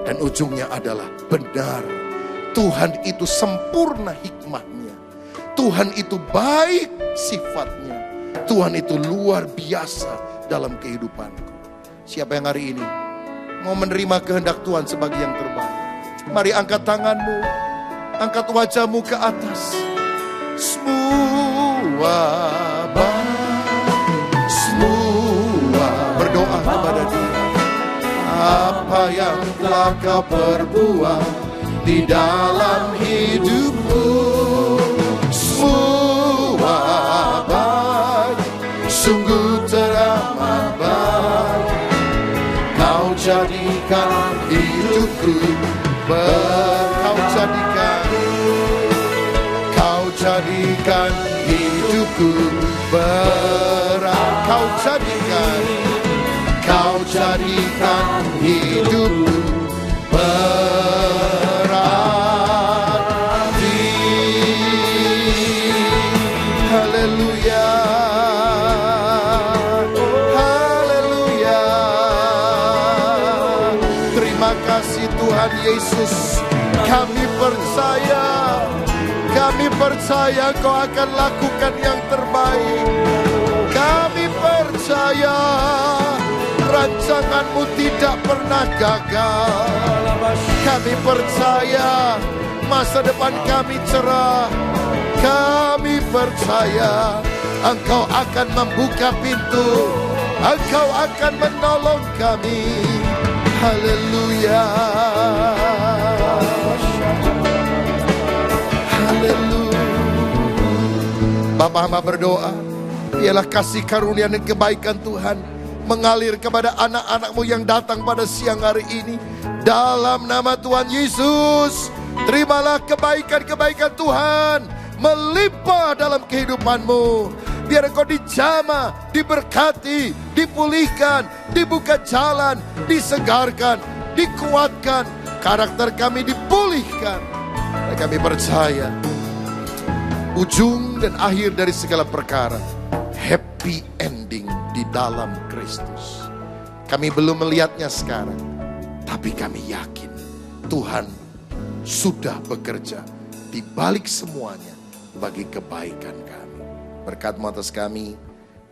[SPEAKER 4] Dan ujungnya adalah benar. Tuhan itu sempurna hikmahnya. Tuhan itu baik sifatnya. Tuhan itu luar biasa dalam kehidupanku. Siapa yang hari ini mau menerima kehendak Tuhan sebagai yang terbaik? Mari angkat tanganmu, angkat wajahmu ke atas. Semua berdoa kepada Dia. Apa yang telah kau perbuat di dalam hidupku, semua baik, sungguh teramat baik. Kau jadikan hidupku Kau jadikan hidupku berat. Kau jadikan hidupku berarti. Haleluya, haleluya. Terima kasih Tuhan Yesus. Kami percaya Kau akan lakukan yang terbaik. Kami percaya rancangan-Mu tidak pernah gagal. Kami percaya masa depan kami cerah. Kami percaya Engkau akan membuka pintu. Engkau akan menolong kami. Haleluya. Bapa, hamba berdoa, biarlah kasih karunia dan kebaikan Tuhan mengalir kepada anak-anak-Mu yang datang pada siang hari ini. Dalam nama Tuhan Yesus, terimalah kebaikan-kebaikan Tuhan melimpah dalam kehidupan-Mu. Biar Engkau dijamah, diberkati, dipulihkan, dibuka jalan, disegarkan, dikuatkan, karakter kami dipulihkan. Dan kami percaya ujung dan akhir dari segala perkara happy ending di dalam Kristus. Kami belum melihatnya sekarang, tapi kami yakin Tuhan sudah bekerja di balik semuanya bagi kebaikan kami. Berkat-Mu atas kami,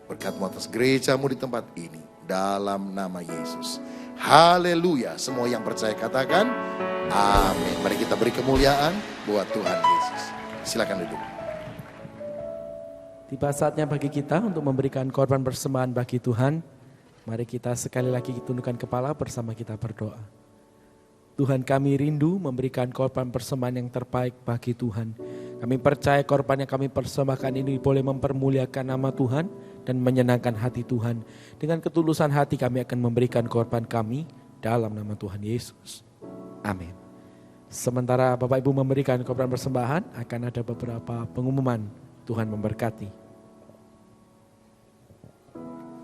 [SPEAKER 4] berkat-Mu atas gereja-Mu di tempat ini, dalam nama Yesus. Haleluya. Semua yang percaya katakan amin. Mari kita beri kemuliaan buat Tuhan Yesus. Silakan duduk.
[SPEAKER 2] Tiba saatnya bagi kita untuk memberikan korban persembahan bagi Tuhan. Mari kita sekali lagi tundukkan kepala bersama kita berdoa. Tuhan, kami rindu memberikan korban persembahan yang terbaik bagi Tuhan. Kami percaya korban yang kami persembahkan ini boleh mempermuliakan nama Tuhan dan menyenangkan hati Tuhan. Dengan ketulusan hati kami akan memberikan korban kami dalam nama Tuhan Yesus. Amin. Sementara Bapak Ibu memberikan korban persembahan, akan ada beberapa pengumuman. Tuhan memberkati.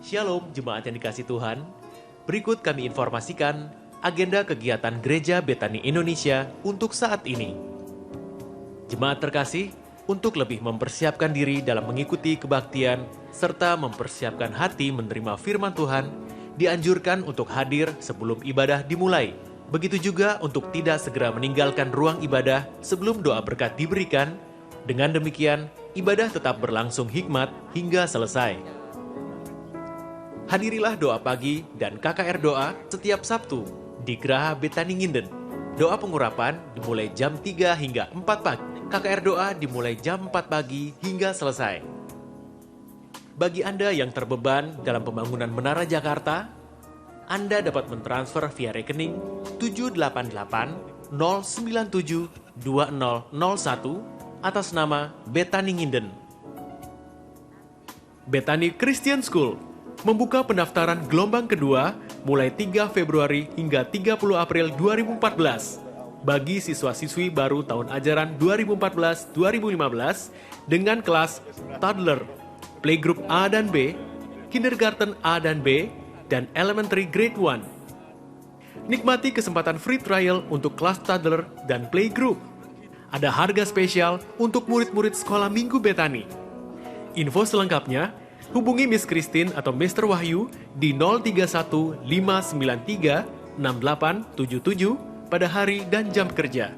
[SPEAKER 6] Shalom jemaat yang dikasihi Tuhan. Berikut kami informasikan agenda kegiatan Gereja Betani Indonesia untuk saat ini. Jemaat terkasih, Untuk lebih mempersiapkan diri dalam mengikuti kebaktian, serta mempersiapkan hati menerima firman Tuhan, dianjurkan untuk hadir sebelum ibadah dimulai. Begitu juga untuk tidak segera meninggalkan ruang ibadah sebelum doa berkat diberikan. Dengan demikian, ibadah tetap berlangsung hikmat hingga selesai. Hadirilah doa pagi dan KKR doa setiap Sabtu di Geraha Betani Nginden. Doa pengurapan dimulai jam 3 hingga 4 pagi. KKR doa dimulai jam 4 pagi hingga selesai. Bagi Anda yang terbeban dalam pembangunan Menara Jakarta, Anda dapat mentransfer via rekening 788-097-2001 atas nama Betani Nginden. Betani Christian School membuka pendaftaran gelombang kedua mulai 3 Februari hingga 30 April 2014 bagi siswa-siswi baru tahun ajaran 2014-2015 dengan kelas toddler, playgroup A dan B, kindergarten A dan B, dan elementary grade 1. Nikmati kesempatan free trial untuk kelas toddler dan playgroup. Ada harga spesial untuk murid-murid sekolah minggu Betani. Info selengkapnya, hubungi Miss Christine atau Mr. Wahyu di 031 593 6877 pada hari dan jam kerja.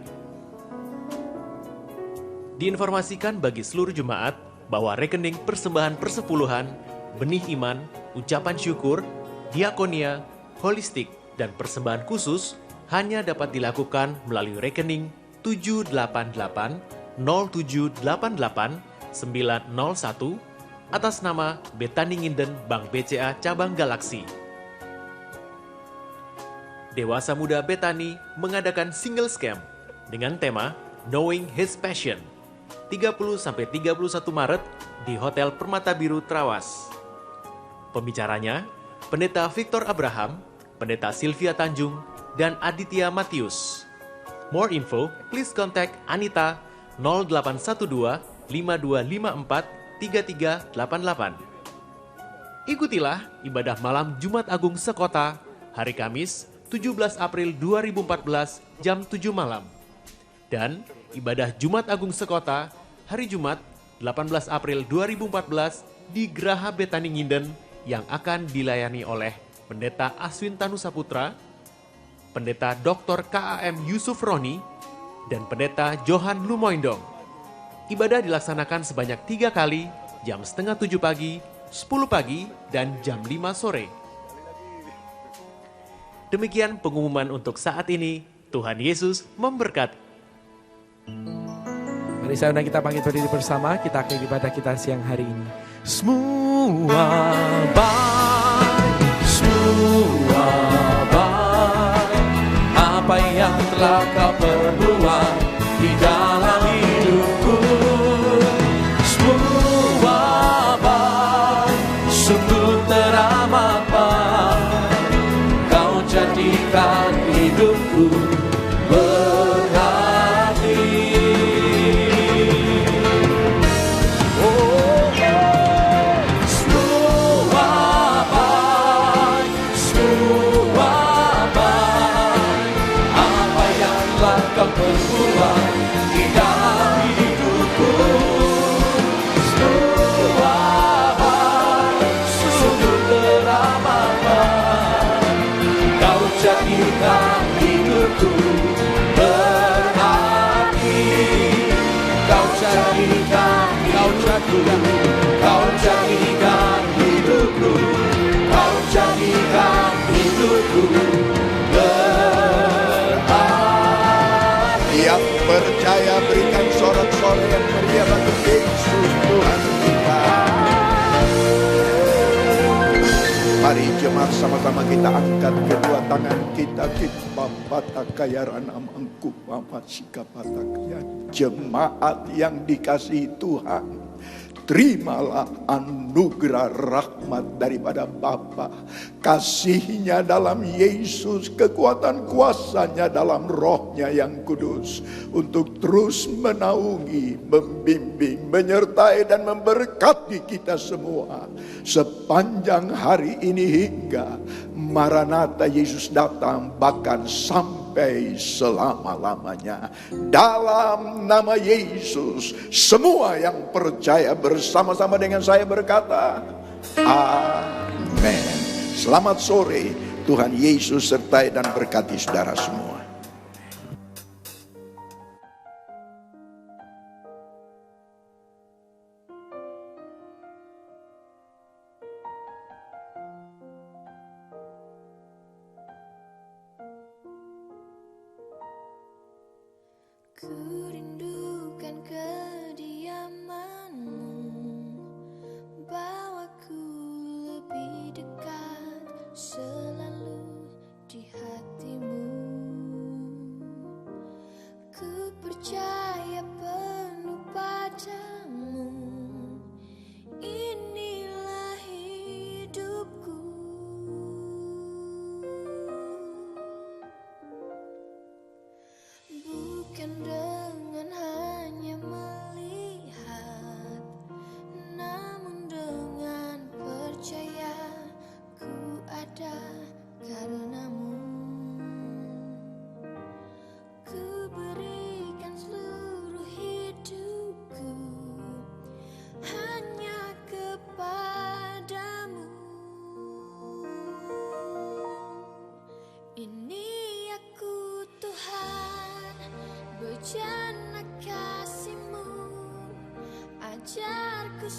[SPEAKER 6] Diinformasikan bagi seluruh jemaat bahwa rekening persembahan persepuluhan, benih iman, ucapan syukur, diakonia, holistik, dan persembahan khusus hanya dapat dilakukan melalui rekening 788 0788 901 atas nama Betani Nginden Bank BCA Cabang Galaksi. Dewasa Muda Betani mengadakan single scam dengan tema Knowing His Passion 30-31 Maret di Hotel Permata Biru Trawas. Pembicaranya, Pendeta Victor Abraham, Pendeta Sylvia Tanjung, dan Aditya Matius. More info, please contact Anita 0812 5254 3388. Ikutilah ibadah malam Jumat Agung Sekota hari Kamis 17 April 2014 jam 7 malam. Dan ibadah Jumat Agung Sekota hari Jumat 18 April 2014 di Geraha Betani Nginden yang akan dilayani oleh Pendeta Aswin Tanu Saputra, Pendeta Dr. KAM Yusuf Roni, dan Pendeta Johan Lumoindong. Ibadah dilaksanakan sebanyak 3 kali, jam 6:30 pagi, 10 pagi, dan jam 5 sore. Demikian pengumuman untuk saat ini. Tuhan Yesus memberkati.
[SPEAKER 2] Mari saya undang kita bangkit berdiri bersama, kita akhiri ibadah kita siang hari ini. Semua baik, apa yang telah kau perbuat di dalam hidupku. Semua baik, sungguh teramat baik, kau jadikan hidupku berarti. Kau berbuat di dalam hidupku. Semua baik, sungguh teramat baik, kau jadikan hidupku berarti. Kau jadikan hidupku, kau jadikan hidupku, kau jadikan hidupku
[SPEAKER 7] yang percaya berikan sorak-sorai yang meriah bagi Yesus Tuhan kita. Mari jemaat sama-sama kita angkat kedua tangan kita patakayaran amangku sikapatakayan. Jemaat yang dikasihi Tuhan, terimalah anugerah rahmat daripada Bapa, kasihnya dalam Yesus, kekuatan kuasanya dalam rohnya yang kudus, untuk terus menaungi, membimbing, menyertai dan memberkati kita semua sepanjang hari ini hingga Maranatha Yesus datang, bahkan sampai sampai selama-lamanya. Dalam nama Yesus, semua yang percaya bersama-sama dengan saya berkata, amin. Selamat sore, Tuhan Yesus sertai dan berkati saudara semua.
[SPEAKER 8] Ku rindukan kediamanmu, bawaku lebih dekat, selalu di hatimu. Ku percaya penuh padamu, inilah hidupku. Bukan dengan hanya melihat, namun dengan percaya ku ada karenamu. Ku berikan seluruh hidupku hanya kepadamu. Ini aku Tuhan, bejana kasih-Mu, ajarku